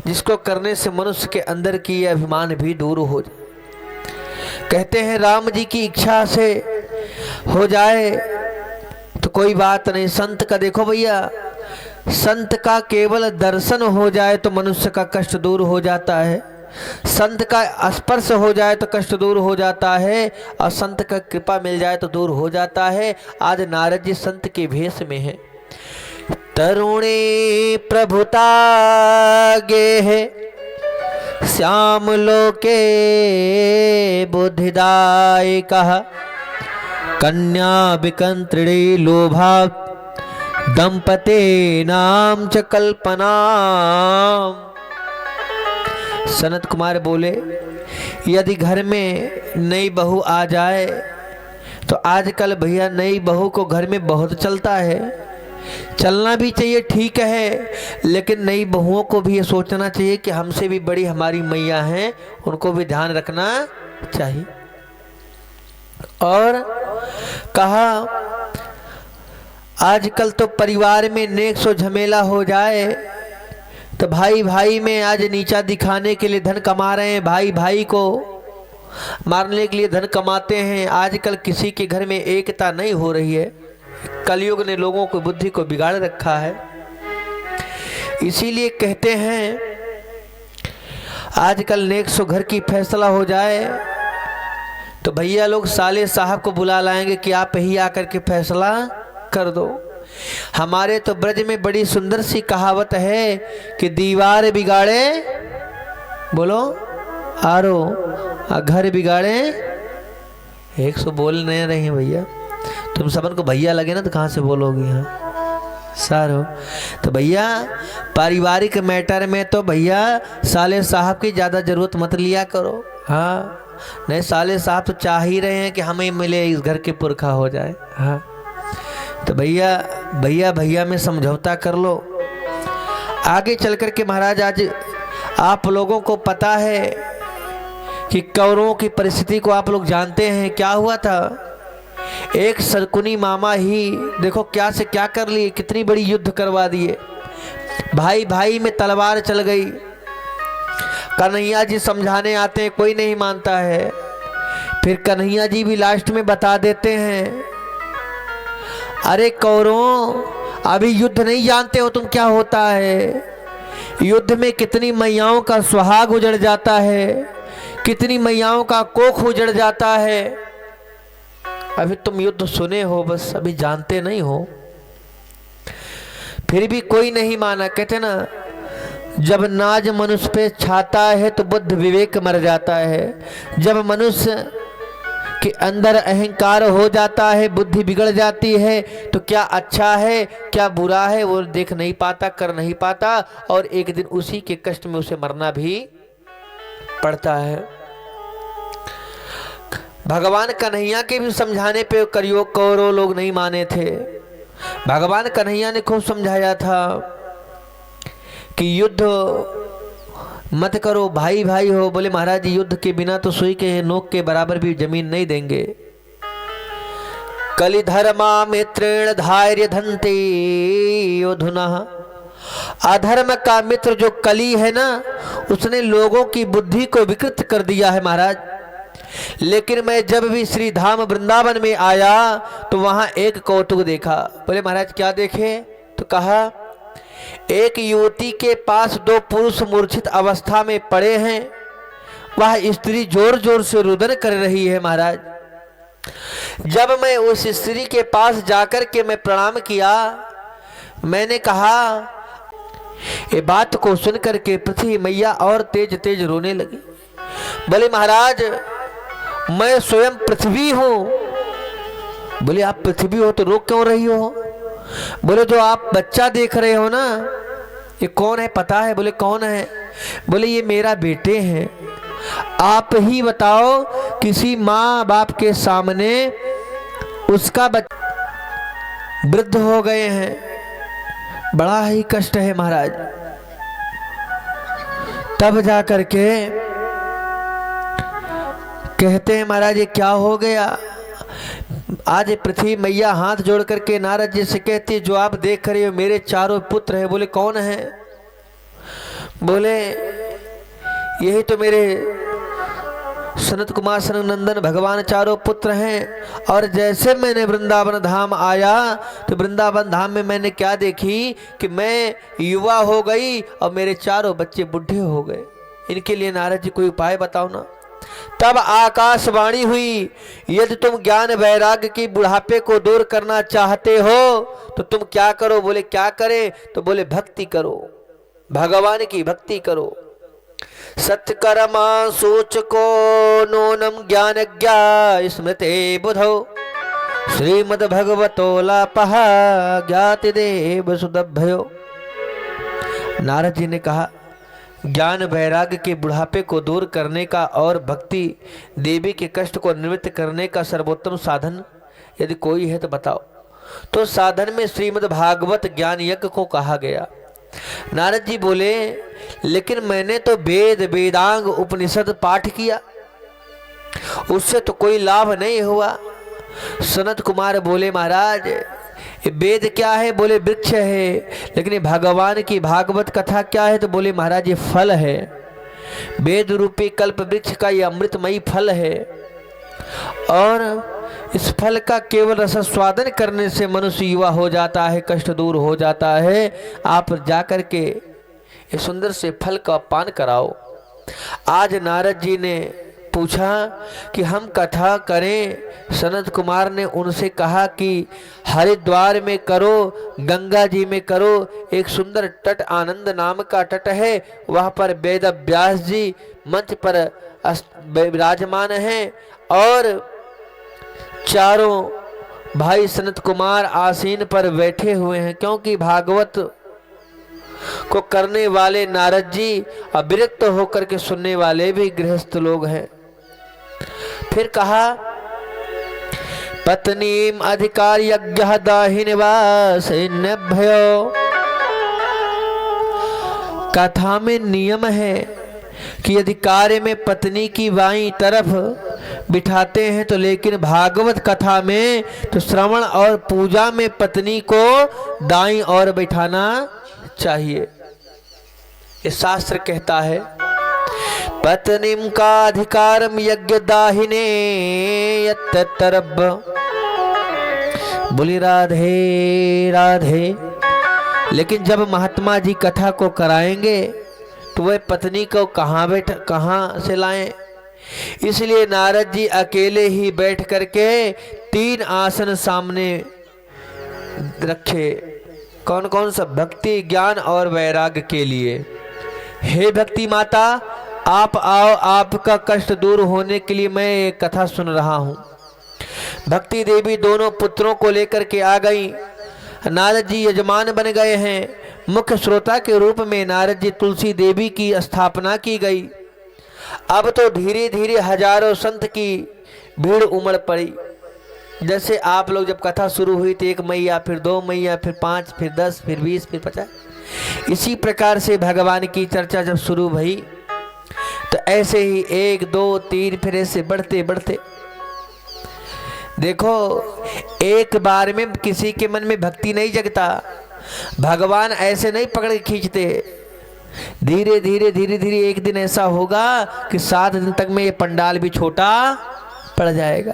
जिसको करने से मनुष्य के अंदर की यह अभिमान भी दूर हो जाए। कहते हैं राम जी की इच्छा से हो जाए तो कोई बात नहीं। संत का देखो भैया, संत का केवल दर्शन हो जाए तो मनुष्य का कष्ट दूर हो जाता है, संत का स्पर्श हो जाए तो कष्ट दूर हो जाता है, और संत का कृपा मिल जाए तो दूर हो जाता है। आज नारद जी संत के भेष में है। तरुणी प्रभुता गे है श्याम लोके बुद्धिदाय कहा, कन्या विकंत्रिणी लोभा दंपते नाम च कल्पना। सनत कुमार बोले, यदि घर में नई बहू आ जाए तो आजकल भैया नई बहू को घर में बहुत चलता है। चलना भी चाहिए, ठीक है, लेकिन नई बहुओं को भी ये सोचना चाहिए कि हमसे भी बड़ी हमारी मैया हैं, उनको भी ध्यान रखना चाहिए। और कहा आजकल तो परिवार में नेक सो झमेला हो जाए तो भाई भाई में आज नीचा दिखाने के लिए धन कमा रहे हैं, भाई भाई को मारने के लिए धन कमाते हैं। आजकल किसी के घर में एकता नहीं हो रही है। कलयुग ने लोगों को बुद्धि को बिगाड़ रखा है। इसीलिए कहते हैं आजकल नेक सो घर की फैसला हो जाए तो भैया लोग साले साहब को बुला लाएंगे कि आप ही आकर के फैसला कर दो। हमारे तो ब्रज में बड़ी सुंदर सी कहावत है कि दीवार बिगाड़े, बोलो आरो, घर बिगाड़े 100 बोल नहीं रही भैया। तुम सबन को भैया लगे ना तो कहाँ से बोलोगी? हाँ सारो। तो भैया पारिवारिक मैटर में तो भैया साले साहब की ज़्यादा ज़रूरत मत लिया करो। हाँ नहीं, साले साहब तो चाह ही रहे हैं कि हमें मिले, इस घर के पुरखा हो जाए। हाँ तो भैया भैया भैया में समझौता कर लो। आगे चल कर के महाराज आज आप लोगों को पता है कि कौरवों की परिस्थिति को आप लोग जानते हैं। क्या हुआ था, एक शकुनी मामा ही देखो क्या से क्या कर लिए, कितनी बड़ी युद्ध करवा दिए। भाई भाई में तलवार चल गई। कन्हैया जी समझाने आते हैं, कोई नहीं मानता है। फिर कन्हैया जी भी लास्ट में बता देते हैं, अरे कौरवों अभी युद्ध नहीं जानते हो तुम क्या होता है। युद्ध में कितनी मैयाओं का सुहाग उजड़ जाता है, कितनी मैयाओं का कोख उजड़ जाता है। अभी तुम युद्ध सुने हो, बस अभी जानते नहीं हो। फिर भी कोई नहीं माना। कहते ना, जब नाज मनुष्य पे छाता है तो बुद्ध विवेक मर जाता है। जब मनुष्य के अंदर अहंकार हो जाता है, बुद्धि बिगड़ जाती है, तो क्या अच्छा है क्या बुरा है वो देख नहीं पाता, कर नहीं पाता, और एक दिन उसी के कष्ट में उसे मरना भी पड़ता है। भगवान कन्हैया के भी समझाने पे कौरव लोग नहीं माने थे। भगवान कन्हैया ने खूब समझाया था कि युद्ध मत करो, भाई भाई हो। बोले महाराज युद्ध के बिना तो सुई के नोक के बराबर भी जमीन नहीं देंगे। कलि धर्मा मित्रेण धैर्य धनते योधुना। अधर्म का मित्र जो कली है ना, उसने लोगों की बुद्धि को विकृत कर दिया है महाराज। लेकिन मैं जब भी श्री धाम वृंदावन में आया तो वहां एक कौतुक देखा। बोले महाराज क्या देखे? तो कहा एक युवती के पास 2 पुरुष मूर्छित अवस्था में पड़े हैं। वह स्त्री जोर जोर से रुदन कर रही है महाराज। जब मैं उस स्त्री के पास जाकर के मैं प्रणाम किया, मैंने कहा, ये बात को सुनकर के पृथ्वी मैया और तेज तेज रोने लगी। बोले महाराज मैं स्वयं पृथ्वी हूं। बोले आप पृथ्वी हो तो रो क्यों रही हो? बोले जो आप बच्चा देख रहे हो ना, ये कौन है पता है? बोले कौन है? बोले ये मेरा बेटे हैं। आप ही बताओ, किसी माँ बाप के सामने उसका बच्चा वृद्ध हो गए हैं, बड़ा ही कष्ट है महाराज। तब जा करके कहते हैं महाराज ये क्या हो गया? आज पृथ्वी मैया हाथ जोड़ करके नारद जी से कहती, जो आप देख रहे हो मेरे चारों पुत्र हैं। बोले कौन है? बोले यही तो मेरे सनत कुमार सनत नंदन भगवान चारों पुत्र हैं। और जैसे मैंने वृंदावन धाम आया तो वृंदावन धाम में मैंने क्या देखी कि मैं युवा हो गई और मेरे चारों बच्चे बूढ़े हो गए। इनके लिए नारद जी कोई उपाय बताओ ना। तब आकाशवाणी हुई, यदि तुम ज्ञान वैराग्य की बुढ़ापे को दूर करना चाहते हो तो तुम क्या करो? बोले क्या करें? तो बोले भक्ति करो, भगवान की भक्ति करो। सत्कर्मा सोच को नूनम ज्ञान ज्ञा स्मृते बुधो श्रीमद् भगवतो लापः ज्ञाति देव सुदभ्यो। नारद जी ने कहा ज्ञान वैराग्य के बुढ़ापे को दूर करने का और भक्ति देवी के कष्ट को निवृत्त करने का सर्वोत्तम साधन यदि कोई है तो बताओ। तो साधन में श्रीमद् भागवत ज्ञान यज्ञ को कहा गया। नारद जी बोले लेकिन मैंने तो वेद वेदांग उपनिषद पाठ किया, उससे तो कोई लाभ नहीं हुआ। सनत कुमार बोले महाराज वेद क्या है? बोले वृक्ष है। लेकिन ये भगवान की भागवत कथा क्या है? तो बोले महाराज ये फल है, वेद रूपी कल्प वृक्ष का ये अमृतमयी फल है। और इस फल का केवल रसस्वादन करने से मनुष्य युवा हो जाता है, कष्ट दूर हो जाता है। आप जाकर के ये सुंदर से फल का पान कराओ। आज नारद जी ने पूछा कि हम कथा करें। सनत कुमार ने उनसे कहा कि हरिद्वार में करो, गंगा जी में करो। एक सुंदर तट आनंद नाम का तट है, वहाँ पर वेद व्यास जी मंच पर विराजमान हैं और चारों भाई सनत कुमार आसीन पर बैठे हुए हैं। क्योंकि भागवत को करने वाले नारद जी अविरक्त होकर के सुनने वाले भी गृहस्थ लोग हैं। फिर कहा पत्नीम अधिकार यज्ञ दाहिनिवास भयो। कथा में नियम है कि यदि कार्य में पत्नी की बाईं तरफ बिठाते हैं तो, लेकिन भागवत कथा में तो श्रवण और पूजा में पत्नी को दाईं ओर बिठाना चाहिए। ये शास्त्र कहता है पत्नीम का अधिकारम यज्ञ दाहिने यत्तरब। बोली राधे राधे। लेकिन जब महात्मा जी कथा को कराएंगे तो वह पत्नी को कहाँ से लाएं? इसलिए नारद जी अकेले ही बैठ करके 3 आसन सामने रखे। कौन कौन सा? भक्ति ज्ञान और वैराग्य के लिए। हे भक्ति माता आप आओ, आपका कष्ट दूर होने के लिए मैं एक कथा सुन रहा हूँ। भक्ति देवी दोनों पुत्रों को लेकर के आ गई। नारद जी यजमान बन गए हैं। मुख्य श्रोता के रूप में नारद जी तुलसी देवी की स्थापना की गई। अब तो धीरे धीरे हजारों संत की भीड़ उमड़ पड़ी। जैसे आप लोग जब कथा शुरू हुई तो 1 मैया, फिर 2 मैया, फिर 5, फिर 10, फिर 20, फिर 50। इसी प्रकार से भगवान की चर्चा जब शुरू हुई तो ऐसे ही 1, 2, 3 फिर ऐसे बढ़ते बढ़ते देखो एक बार में किसी के मन में भक्ति नहीं जगता। भगवान ऐसे नहीं पकड़ के खींचते। धीरे धीरे धीरे धीरे एक दिन ऐसा होगा कि 7 दिन तक में ये पंडाल भी छोटा पड़ जाएगा।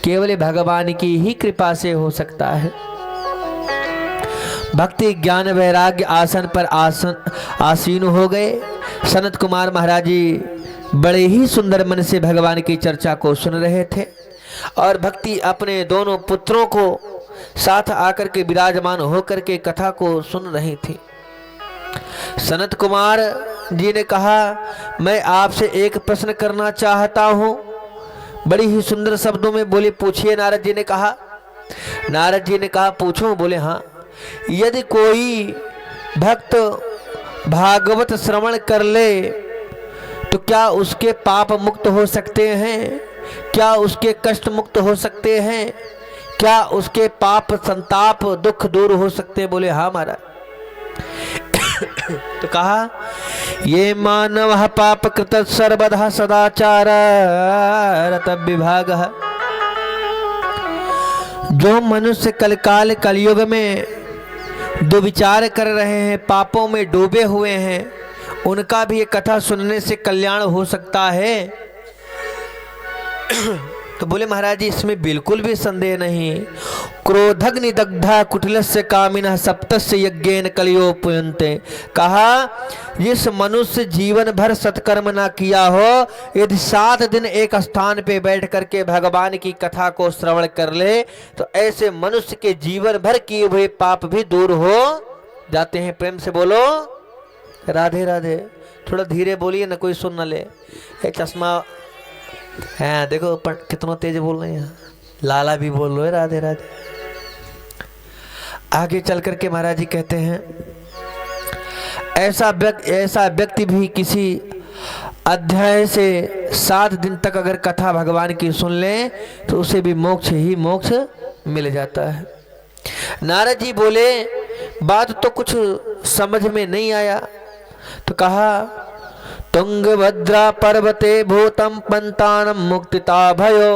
केवल भगवान की ही कृपा से हो सकता है। भक्ति ज्ञान वैराग्य आसन पर आसीन हो गए। सनत कुमार महाराज जी बड़े ही सुंदर मन से भगवान की चर्चा को सुन रहे थे और भक्ति अपने दोनों पुत्रों को साथ आकर के विराजमान होकर के कथा को सुन रही थी। सनत कुमार जी ने कहा मैं आपसे एक प्रश्न करना चाहता हूँ। बड़ी ही सुंदर शब्दों में बोले पूछिए। नारद जी ने कहा पूछो। बोले हाँ। यदि कोई भक्त भागवत श्रवण कर ले तो क्या उसके पाप मुक्त हो सकते हैं? क्या उसके कष्ट मुक्त हो सकते हैं? क्या उसके पाप संताप दुख दूर हो सकते हैं? बोले हाँ महाराज। तो कहा ये मानव पाप कृत सर्वदा सदाचार रत विभाग। जो मनुष्य कलकाल कलयुग में दुविचार कर रहे हैं, पापों में डूबे हुए हैं, उनका भी ये कथा सुनने से कल्याण हो सकता है। तो बोले महाराज जी इसमें बिल्कुल भी संदेह नहीं। क्रोधग्नि दग्धा कुटिलस्य कामिनः सप्तस्य यज्ञेन कलियोपयन्ते। कहा जिस मनुष्य जीवन भर सत्कर्म ना किया हो, यदि 7 दिन एक स्थान पे बैठ करके भगवान की कथा को श्रवण कर ले तो ऐसे मनुष्य के जीवन भर किए हुए पाप भी दूर हो जाते हैं। प्रेम से बोलो राधे राधे। थोड़ा धीरे बोलिए ना, कोई सुन न ले। चश्मा है देखो कितना तेज बोल रहे हैं। लाला भी बोल रहे राधे राधे। आगे चल करके महाराज जी कहते हैं ऐसा व्यक्ति भी किसी अध्याय से 7 दिन तक अगर कथा भगवान की सुन ले तो उसे भी मोक्ष ही मोक्ष मिल जाता है। नारद जी बोले बात तो कुछ समझ में नहीं आया। तो कहा तुंगभद्रा पर्वते भूतम पंतानम मुक्तिता भयो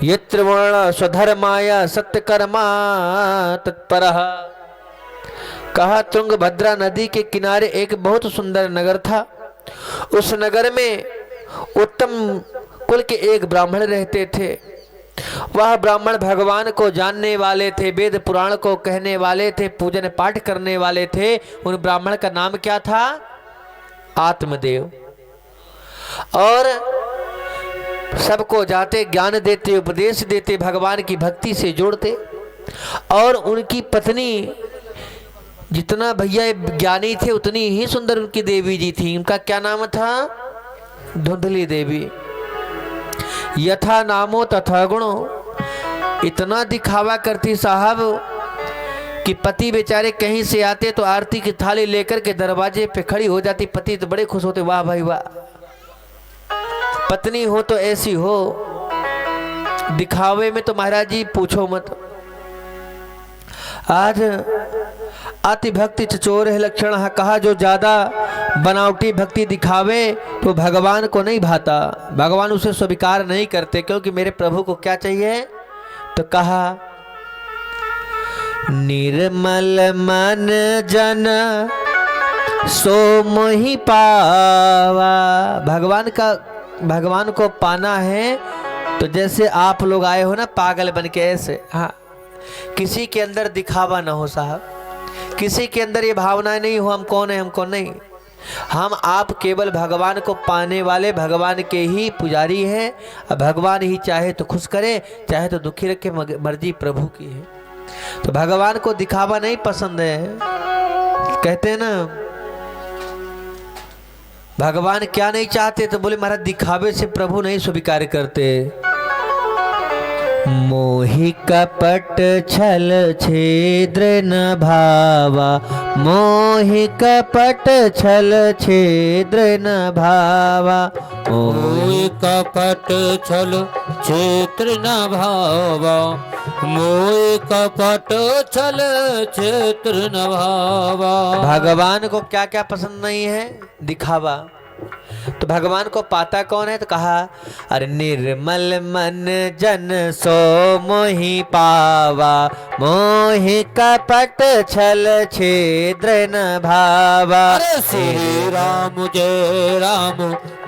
यत्र वर्ण स्वधर्माय सत्यकर्मा तत्परः। कहा तुंगभद्रा नदी के किनारे एक बहुत सुंदर नगर था। उस नगर में उत्तम कुल के एक ब्राह्मण रहते थे। वह ब्राह्मण भगवान को जानने वाले थे, वेद पुराण को कहने वाले थे, पूजन पाठ करने वाले थे। उन ब्राह्मण का नाम क्या था? आत्मदेव। और सबको जाते ज्ञान देते, उपदेश देते, भगवान की भक्ति से जोड़ते। और उनकी पत्नी जितना भैया ज्ञानी थे उतनी ही सुंदर उनकी देवी जी थी। उनका क्या नाम था? धुंधली देवी। यथा नामो तथा गुणो। इतना दिखावा करती साहब कि पति बेचारे कहीं से आते तो आरती की थाली लेकर के दरवाजे पे खड़ी हो जाती। पति तो बड़े खुश होते, वाह भाई वाह, पत्नी हो तो ऐसी हो। दिखावे में तो महाराज जी पूछो मत। आज अति भक्ति चचोर है लक्षण है। कहा जो ज्यादा बनावटी भक्ति दिखावे तो भगवान को नहीं भाता, भगवान उसे स्वीकार नहीं करते। क्योंकि मेरे प्रभु को क्या चाहिए? तो कहा निर्मल मन जन सो मोहि पावा। भगवान को पाना है तो जैसे आप लोग आए हो ना पागल बन के, ऐसे। हाँ, किसी के अंदर दिखावा ना हो साहब, किसी के अंदर ये भावना नहीं हो हम कौन है हम कौन नहीं। हम आप केवल भगवान को पाने वाले, भगवान के ही पुजारी हैं। अब भगवान ही चाहे तो खुश करे, चाहे तो दुखी रखे, मर्जी प्रभु की है। तो भगवान को दिखावा नहीं पसंद है। कहते हैं ना भगवान क्या नहीं चाहते? तो बोले महाराज दिखावे से प्रभु नहीं स्वीकार करते। मोहि कपट छल छेद्र न भावा, मोहि कपट छल छेद्र न भावा। मोहि कपट छल छेद्र न भावा, मोहि कपट छल छेद्र न भावा। भगवान को क्या क्या पसंद नहीं है? दिखावा। तो भगवान को पाता कौन है? तो कहा अरे निर्मल मन जन सो मोहि पावा, मोहि कपट छल छेद्र न भावा। अरे श्री राम जय राम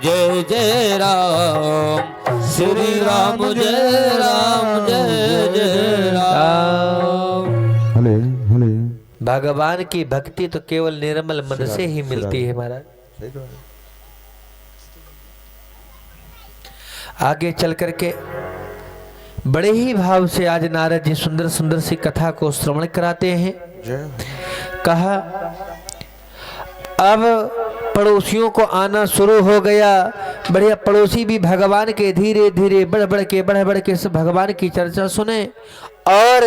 जय जय राम, श्री राम जय राम जय जय राम। हले हले। भगवान की भक्ति तो केवल निर्मल मन से ही मिलती है महाराज। आगे चल करके बड़े ही भाव से आज नारद जी सुंदर सुंदर सी कथा को श्रवण कराते हैं। कहा अब पड़ोसियों को आना शुरू हो गया। बढ़िया पड़ोसी भी भगवान के धीरे धीरे बढ़ बढ़ के सब भगवान की चर्चा सुने। और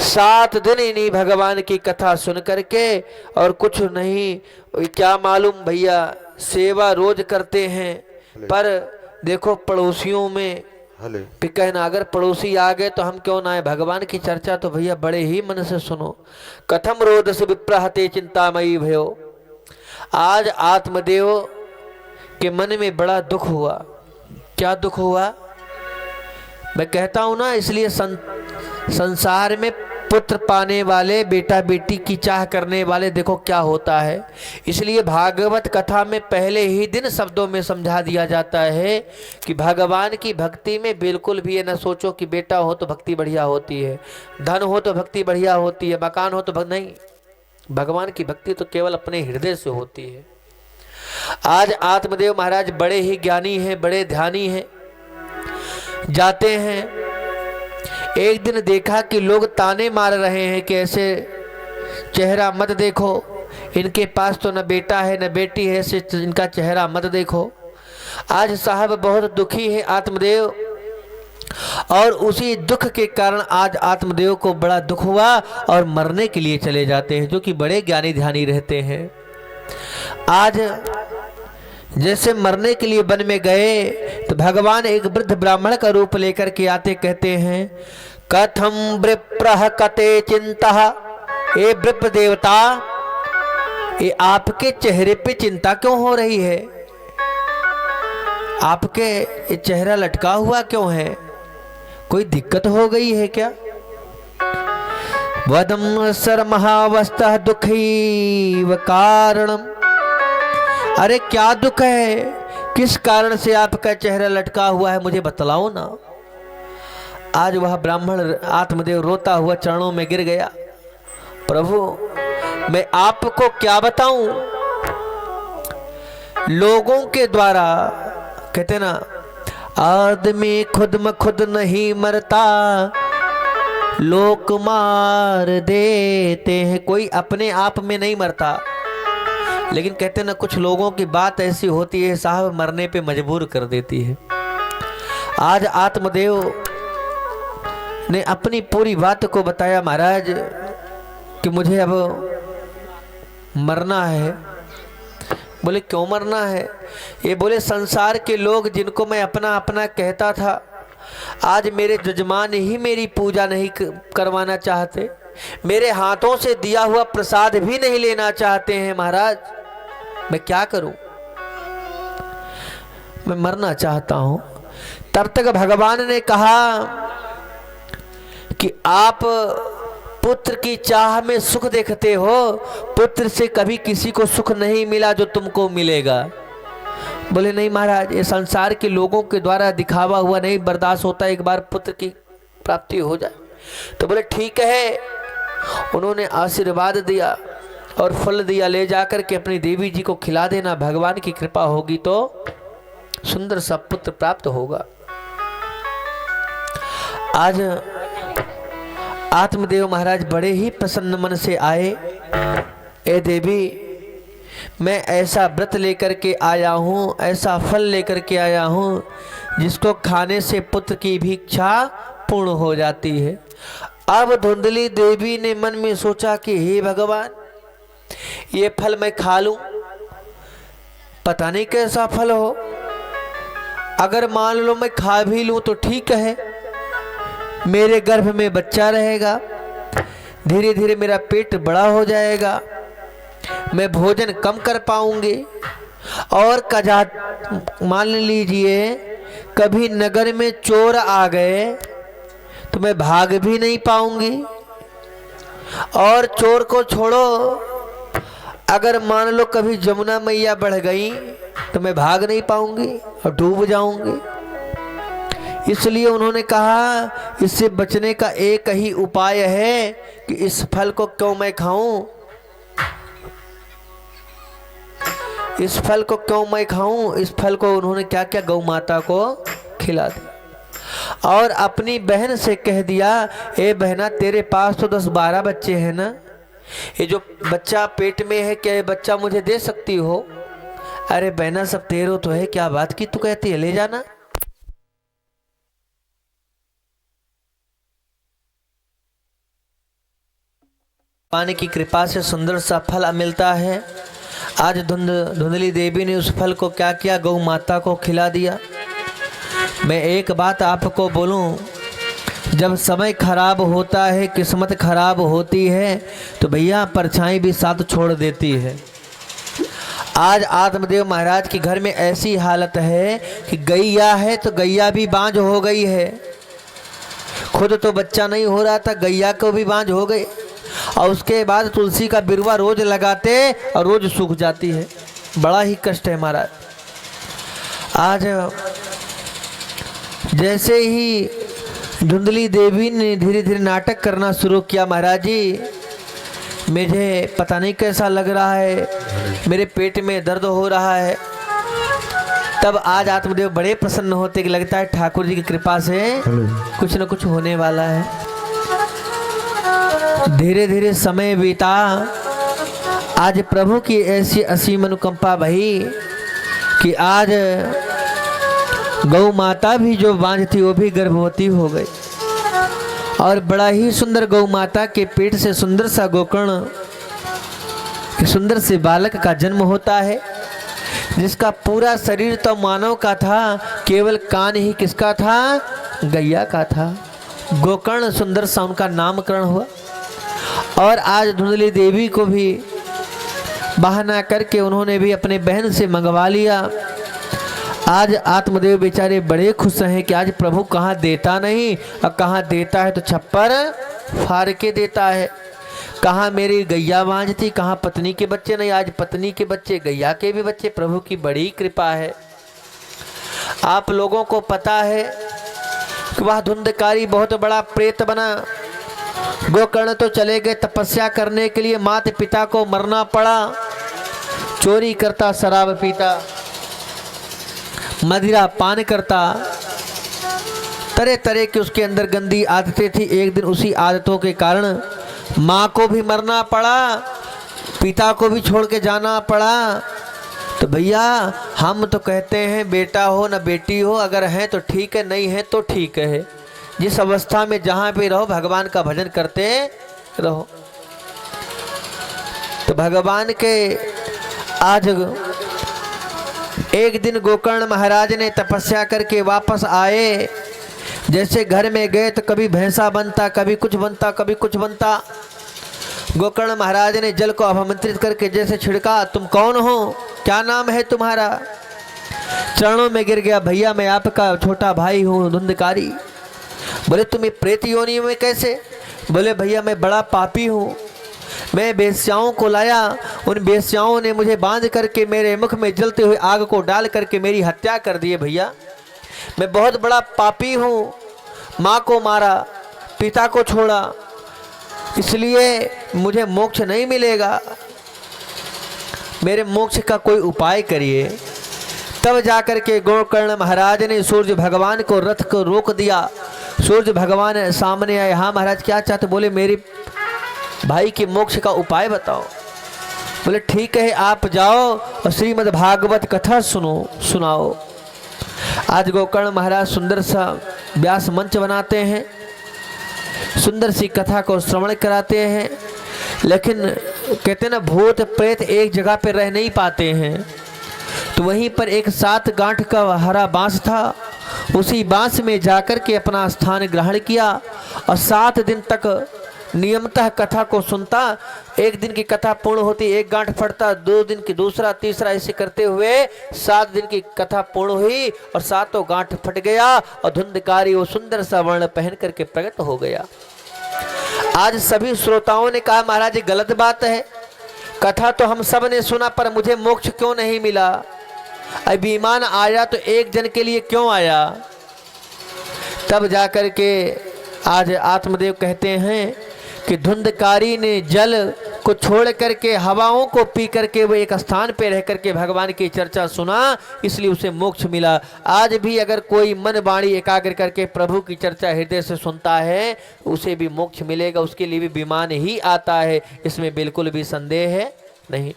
7 दिन इन्हीं भगवान की कथा सुन करके और कुछ नहीं, क्या मालूम भैया, सेवा रोज करते हैं, पर देखो पड़ोसियों में कहना अगर पड़ोसी आ गए तो हम क्यों ना आए। भगवान की चर्चा तो भैया बड़े ही मन से सुनो। कथम रोदस विप्रहते चिंतामयी भयो। आज आत्मदेव के मन में बड़ा दुख हुआ। क्या दुख हुआ? मैं कहता हूं ना, इसलिए संसार में पुत्र पाने वाले, बेटा बेटी की चाह करने वाले, देखो क्या होता है। इसलिए भागवत कथा में पहले ही दिन शब्दों में समझा दिया जाता है कि भगवान की भक्ति में बिल्कुल भी ये न सोचो कि बेटा हो तो भक्ति बढ़िया होती है, धन हो तो भक्ति बढ़िया होती है, मकान हो तो नहीं। भगवान की भक्ति तो केवल अपने हृदय से होती है। आज आत्मदेव महाराज बड़े ही ज्ञानी हैं, बड़े ध्यानी हैं। जाते हैं, एक दिन देखा कि लोग ताने मार रहे हैं कि ऐसे चेहरा मत देखो, इनके पास तो न बेटा है न बेटी है, ऐसे इनका चेहरा मत देखो। आज साहब बहुत दुखी है आत्मदेव, और उसी दुख के कारण आज आत्मदेव को बड़ा दुख हुआ और मरने के लिए चले जाते हैं, जो कि बड़े ज्ञानी ध्यानी रहते हैं। आज जैसे मरने के लिए वन में गए तो भगवान एक वृद्ध ब्राह्मण का रूप लेकर के आते, कहते हैं कथम विप्रह कते चिंता। ए विप्र देवता, ये आपके चेहरे पे चिंता क्यों हो रही है? आपके ये चेहरा लटका हुआ क्यों है? कोई दिक्कत हो गई है क्या? वदम सर महावस्था दुखी व कारणम। अरे क्या दुख है, किस कारण से आपका चेहरा लटका हुआ है, मुझे बतलाओ ना। आज वह ब्राह्मण आत्मदेव रोता हुआ चरणों में गिर गया। प्रभु मैं आपको क्या बताऊं, लोगों के द्वारा कहते ना, आदमी खुद में खुद नहीं मरता, लोग मार देते हैं। कोई अपने आप में नहीं मरता, लेकिन कहते ना कुछ लोगों की बात ऐसी होती है साहब, मरने पे मजबूर कर देती है। आज आत्मदेव ने अपनी पूरी बात को बताया, महाराज कि मुझे अब मरना है। बोले क्यों मरना है? ये बोले संसार के लोग जिनको मैं अपना अपना कहता था, आज मेरे जजमान ही मेरी पूजा नहीं करवाना चाहते, मेरे हाथों से दिया हुआ प्रसाद भी नहीं लेना चाहते हैं। महाराज मैं क्या करूं? मैं मरना चाहता हूं। तब तक भगवान ने कहा कि आप पुत्र की चाह में सुख देखते हो, पुत्र से कभी किसी को सुख नहीं मिला जो तुमको मिलेगा। बोले नहीं महाराज, ये संसार के लोगों के द्वारा दिखावा हुआ नहीं बर्दाश्त होता, एक बार पुत्र की प्राप्ति हो जाए। तो बोले ठीक है। उन्होंने आशीर्वाद दिया और फल दिया, ले जाकर के अपनी देवी जी को खिला देना, भगवान की कृपा होगी तो सुंदर सा पुत्र प्राप्त होगा। आज आत्मदेव महाराज बड़े ही प्रसन्न मन से आए। ए देवी, मैं ऐसा व्रत लेकर के आया हूँ, ऐसा फल लेकर के आया हूँ जिसको खाने से पुत्र की भी इच्छा पूर्ण हो जाती है। अब धुंधली देवी ने मन में सोचा कि हे भगवान, ये फल मैं खा लूं, पता नहीं कैसा फल हो। अगर मान लो मैं खा भी लूं तो ठीक है, मेरे गर्भ में बच्चा रहेगा, धीरे धीरे मेरा पेट बड़ा हो जाएगा, मैं भोजन कम कर पाऊंगी। और कजा मान लीजिए कभी नगर में चोर आ गए तो मैं भाग भी नहीं पाऊंगी। और चोर को छोड़ो, अगर मान लो कभी जमुना मैया बढ़ गई तो मैं भाग नहीं पाऊंगी और डूब जाऊंगी। इसलिए उन्होंने कहा इससे बचने का एक ही उपाय है कि इस फल को क्यों मैं खाऊं, इस फल को क्यों मैं खाऊं। इस फल को उन्होंने क्या क्या गौ माता को खिला दिया और अपनी बहन से कह दिया, ए बहना तेरे पास तो 10-12 बच्चे हैं ना, ये जो बच्चा पेट में है क्या ये बच्चा मुझे दे सकती हो? अरे बहना सब तेरो तो है, क्या बात की तू कहती है, ले जाना। पानी की कृपा से सुंदर सा फल मिलता है। आज धुंधली देवी ने उस फल को क्या किया, गौ माता को खिला दिया। मैं एक बात आपको बोलूं, जब समय खराब होता है, किस्मत खराब होती है, तो भैया परछाई भी साथ छोड़ देती है। आज आत्मदेव महाराज के घर में ऐसी हालत है कि गैया है तो गैया भी बांझ हो गई है। खुद तो बच्चा नहीं हो रहा था, गैया को भी बांझ हो गई। और उसके बाद तुलसी का बिरवा रोज लगाते और रोज सूख जाती है। बड़ा ही कष्ट है महाराज। आज जैसे ही धुंधली देवी ने धीरे धीरे नाटक करना शुरू किया, महाराज जी मुझे पता नहीं कैसा लग रहा है, मेरे पेट में दर्द हो रहा है। तब आज आत्मदेव बड़े प्रसन्न होते कि लगता है ठाकुर जी की कृपा से कुछ न कुछ होने वाला है। धीरे धीरे समय बीता। आज प्रभु की ऐसी असीम अनुकंपा भई कि आज गौ माता भी जो बांझ थी वो भी गर्भवती हो गई। और बड़ा ही सुंदर गौ माता के पेट से सुंदर सा गोकर्ण, सुंदर से बालक का जन्म होता है, जिसका पूरा शरीर तो मानव का था, केवल कान ही किसका था, गैया का था। गोकर्ण सुंदर सा उनका नामकरण हुआ। और आज धुंधली देवी को भी बहाना करके उन्होंने भी अपने बहन से मंगवा लिया। आज आत्मदेव बेचारे बड़े खुश हैं कि आज प्रभु कहाँ देता नहीं और कहाँ देता है तो छप्पर फाड़ के देता है। कहाँ मेरी गैया बांझ थी, कहाँ पत्नी के बच्चे नहीं, आज पत्नी के बच्चे, गैया के भी बच्चे। प्रभु की बड़ी कृपा है। आप लोगों को पता है कि वह धुंधकारी बहुत बड़ा प्रेत बना। गोकर्ण तो चले गए तपस्या करने के लिए, माता पिता को मरना पड़ा। चोरी करता, शराब पीता, मदिरा पान करता, तरह तरह की उसके अंदर गंदी आदतें थी। एक दिन उसी आदतों के कारण माँ को भी मरना पड़ा, पिता को भी छोड़ के जाना पड़ा। तो भैया हम तो कहते हैं बेटा हो न बेटी हो, अगर है तो ठीक है, नहीं है तो ठीक है। जिस अवस्था में जहाँ भी रहो भगवान का भजन करते रहो। तो भगवान के आज एक दिन गोकर्ण महाराज ने तपस्या करके वापस आए। जैसे घर में गए तो कभी भैंसा बनता, कभी कुछ बनता, कभी कुछ बनता। गोकर्ण महाराज ने जल को अभिमंत्रित करके जैसे छिड़का, तुम कौन हो, क्या नाम है तुम्हारा। चरणों में गिर गया, भैया मैं आपका छोटा भाई हूँ धुंधकारी। बोले तुम ये प्रेत योनि में कैसे। बोले भैया मैं बड़ा पापी हूँ, मैं वेश्याओं को लाया, उन वेश्याओं ने मुझे बांध करके मेरे मुख में जलते हुए आग को डाल करके मेरी हत्या कर दिए। भैया मैं बहुत बड़ा पापी हूँ, माँ को मारा, पिता को छोड़ा, इसलिए मुझे मोक्ष नहीं मिलेगा, मेरे मोक्ष का कोई उपाय करिए। तब जाकर के गोकर्ण महाराज ने सूर्य भगवान को रथ को रोक दिया। सूर्य भगवान सामने आए, हाँ महाराज क्या चाहते। बोले मेरे भाई के मोक्ष का उपाय बताओ। बोले ठीक है आप जाओ और श्रीमद् भागवत कथा सुनाओ। आज गोकर्ण महाराज सुंदर सा व्यास मंच बनाते हैं, सुंदर सी कथा को श्रवण कराते हैं। लेकिन कहते ना भूत प्रेत एक जगह पर रह नहीं पाते हैं। तो वहीं पर एक 7 गांठ का हरा बांस था, उसी बांस में जाकर के अपना स्थान ग्रहण किया और 7 दिन तक नियमतः कथा को सुनता। एक दिन की कथा पूर्ण होती, एक गांठ फटता, 2 दिन की दूसरा, तीसरा, ऐसे करते हुए 7 दिन की कथा पूर्ण हुई और 7 गांठ फट गया और धुंधकारी वो सुंदर सा वर्ण पहन करके प्रकट हो गया। आज सभी श्रोताओं ने कहा महाराज ये गलत बात है, कथा तो हम सब ने सुना पर मुझे मोक्ष क्यों नहीं मिला। अभिमान आया तो एक जन के लिए क्यों आया। तब जाकर के आज आत्मदेव कहते हैं कि धुंधकारी ने जल को छोड़ करके हवाओं को पी करके वो एक स्थान पे रह करके भगवान की चर्चा सुना, इसलिए उसे मोक्ष मिला। आज भी अगर कोई मन वाणी एकाग्र करके प्रभु की चर्चा हृदय से सुनता है उसे भी मोक्ष मिलेगा, उसके लिए भी विमान ही आता है, इसमें बिल्कुल भी संदेह नहीं।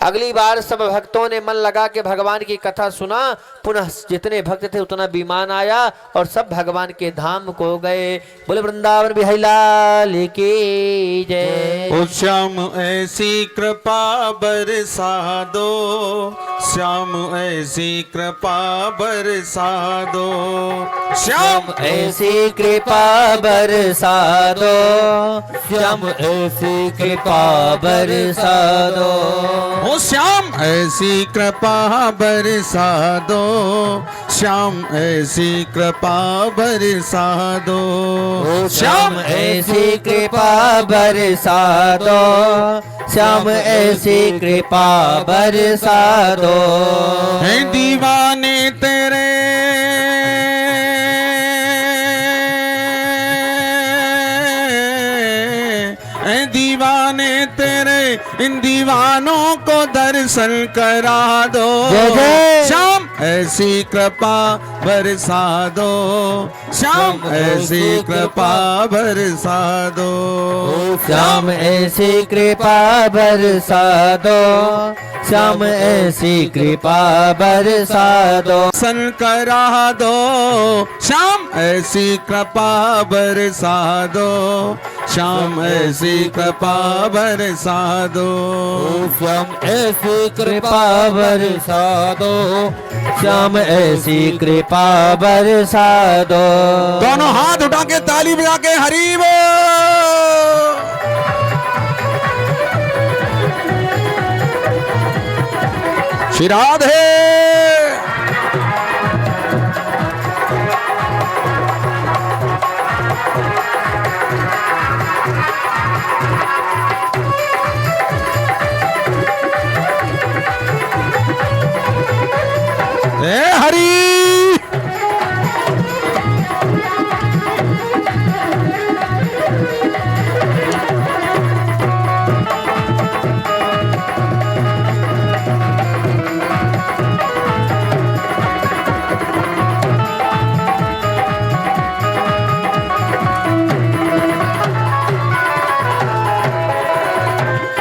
अगली बार सब भक्तों ने मन लगा के भगवान की कथा सुना। पुनः जितने भक्त थे उतना विमान आया और सब भगवान के धाम को गए। बोले वृंदावन बिहारी लाल की जय। ओ श्याम ऐसी कृपा बरसा दो, श्याम ऐसी कृपा बरसा दो, श्याम ऐसी कृपा बरसा दो, श्याम ऐसी कृपा बरसा दो। ओ श्याम ऐसी कृपा बरसा दो, श्याम ऐसी कृपा बरसा दो, श्याम ऐसी कृपा बरसा दो, श्याम ऐसी कृपा बरसा दो। है दीवाने तेरे दीवाने तेरे, इन दीवानों को दर्शन करा दो। श्याम ऐसी कृपा बरसा दो, श्याम ऐसी कृपा बरसा दो, श्याम ऐसी कृपा बरसा दो, श्याम ऐसी कृपा बरसा दो। दर्शन करा दो, श्याम ऐसी कृपा बरसा दो, श्याम ऐसी कृपा बरसा दो, श्याम ऐसी कृपा बरसा दो, श्याम ऐसी कृपा बरसा दो। दोनों हाथ उठा के ताली बजा के हरि बोल। श्री राधे। हरी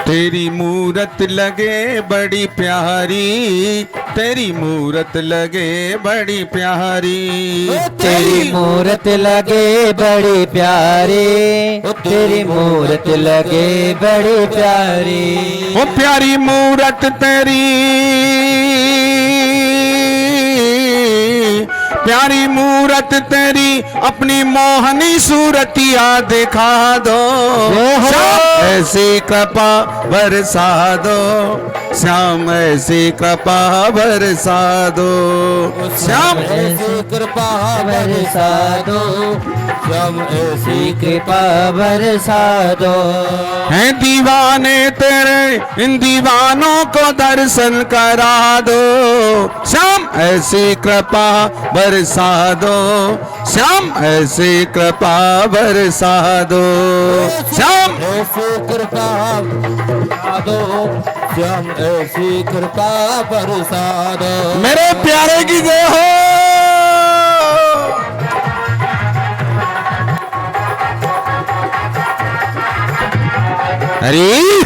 तेरी मूरत लगे बड़ी प्यारी, तेरी मूरत लगे बड़ी प्यारी, तेरी मूरत लगे बड़ी प्यारी, तेरी मूरत लगे बड़ी प्यारी। वो प्यारी मूरत तेरी, प्यारी मूरत तेरी, अपनी मोहनी सूरतिया दिखा दो। ऐसी कृपा बरसा दो, श्याम ऐसी कृपा बरसा दो, श्याम ऐसी कृपा बरसा दो, श्याम ऐसी कृपा बरसा दो। हैं दीवाने तेरे, इन दीवानों को दर्शन करा दो, श्याम ऐसी कृपा बरसा दो, श्याम ऐसी कृपा बरसा दो, श्याम ऐसी कृपा बरसा दो, श्याम ऐसी कृपा बरसा दो। मेरे प्यारे की जय हो। हरी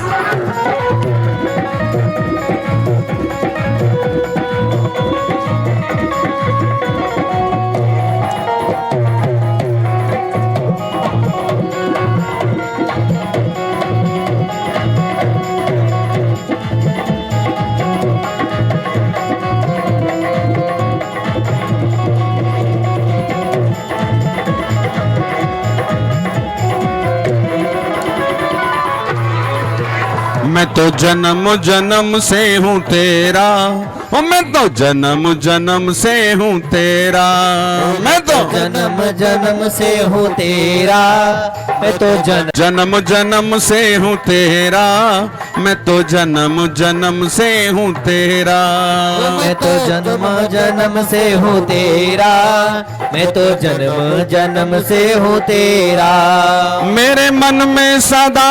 मैं तो जन्म जन्म से हूँ तेरा, ओ मैं तो जन्म जन्म से हूँ तेरा, मैं तो जन्म जन्म से हूँ तेरा, मैं तो जन्म जन्म से हूँ तेरा, मैं तो जन्म जन्म से हूँ तेरा, मैं तो जन्म जन्म से हूँ तेरा, मैं तो जन्म जन्म से हूँ तेरा। मेरे मन में सदा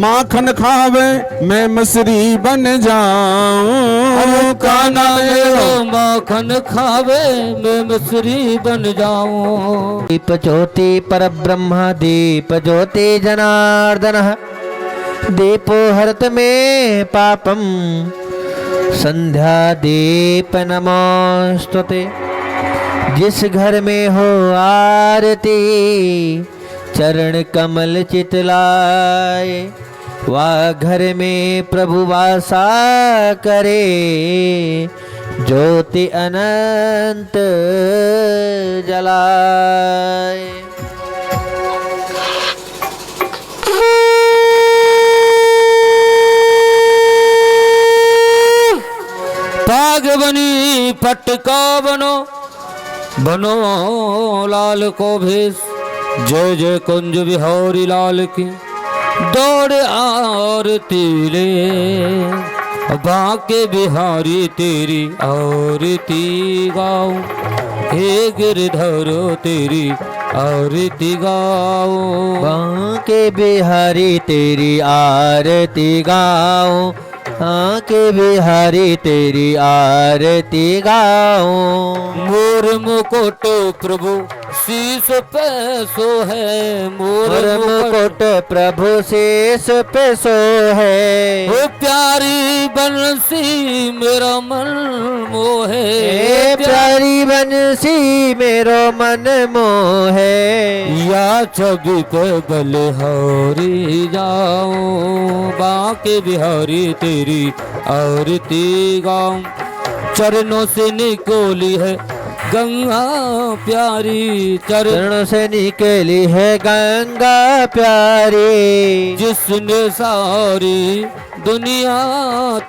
माखन खावे मैं मसरी बन जाऊं कान्हा मेरा माखन खावे मैं मिश्री बन जाऊं। दीप ज्योति पर ब्रह्मा दीप ज्योति जनार्दन दीपो हरत में पापम संध्या दीप नमोस्तुते। जिस घर में हो आरती चरण कमल चितलाए वह घर में प्रभु वासा करे ज्योति अनंत जलाए। पाग बनी पटका बनो बनो लाल को भेष। जय जय कुंज बिहारी लाल की दौड़ आरती ले। बाके बिहारी तेरी आरती गाओ हे गिरधर तेरी आरती गाओ। बांके बिहारी तेरी आरती गाओ आके बिहारी तेरी आरती गाओ। मोर मुकुट प्रभु शीस पे सो है मोर मुकुट प्रभु शेष पे सो है। ओ प्यारी बंसी मेरा मन मोहे। प्यारी बंसी मेरो मन मोहे। या छवि पे बलिहारी जाओ बाके बिहारी तेरी आरती गाऊं। चरणों से निकोली है गंगा प्यारी चरणों से निकली है गंगा प्यारी। जिसने सारी दुनिया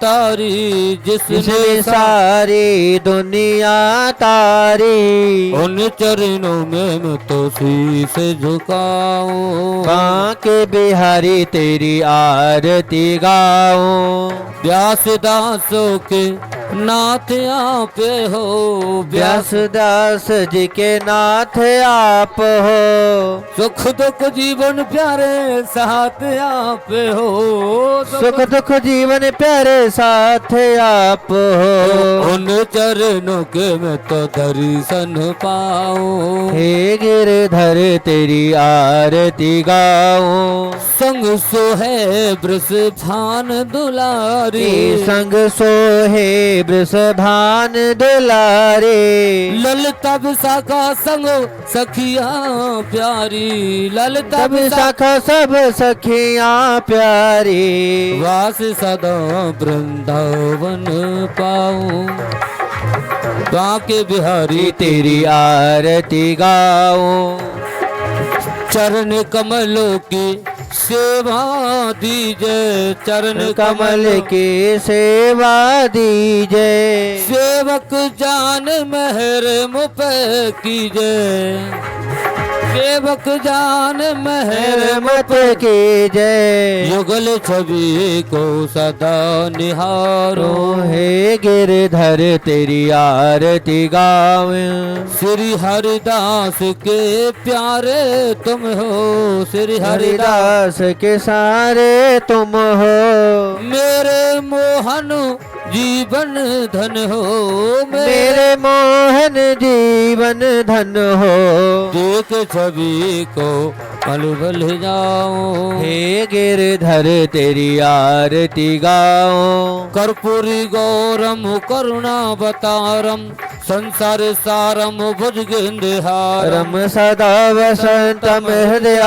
तारी जिसने सारी दुनिया तारी। उन चरणों में मैं तो शीश झुकाऊं। बांके बिहारी तेरी आरती गाऊं। व्यास दासों के नाथ आप हो व्यास दास जी के नाथ आप हो। सुख दुख जीवन प्यारे साथ आप हो। सुख दुख जीवन प्यारे साथ आप हो। उन चरणों के मैं तो दर्शन पाऊं। हे गिरधर तेरी आरती गाऊं। संग सो है वृषभान दुलारी संग सोहे वृषभान दुलारे। ललता विशाखा संग सखिया प्यारी ललता शाखा सब सखियां प्यारी। वास सदा वृंदावन पाऊं। बाके बिहारी तेरी आरती गाऊं। चरण कमलों की सेवा दीजे चरण कमल की सेवा दीजे। सेवक जान मेहर मुझ पे कीजे। सेवक जान मेहर मत की जय। युगल छवि को सदा निहारो। हे गिरधर तेरी आरती गावे। श्री हरिदास के प्यारे तुम हो श्री हरिदास के सारे तुम हो। मेरे मोहन जीवन धन हो मेरे मोहन जीवन धन हो। देख छवि को पल बल जाओ। हे गिरधर तेरी आरती गाओ। कर्पूरी गौरम करुणावतारम संसार सारम भुजगेंद्रहारम रम सदा वसंतम हृदय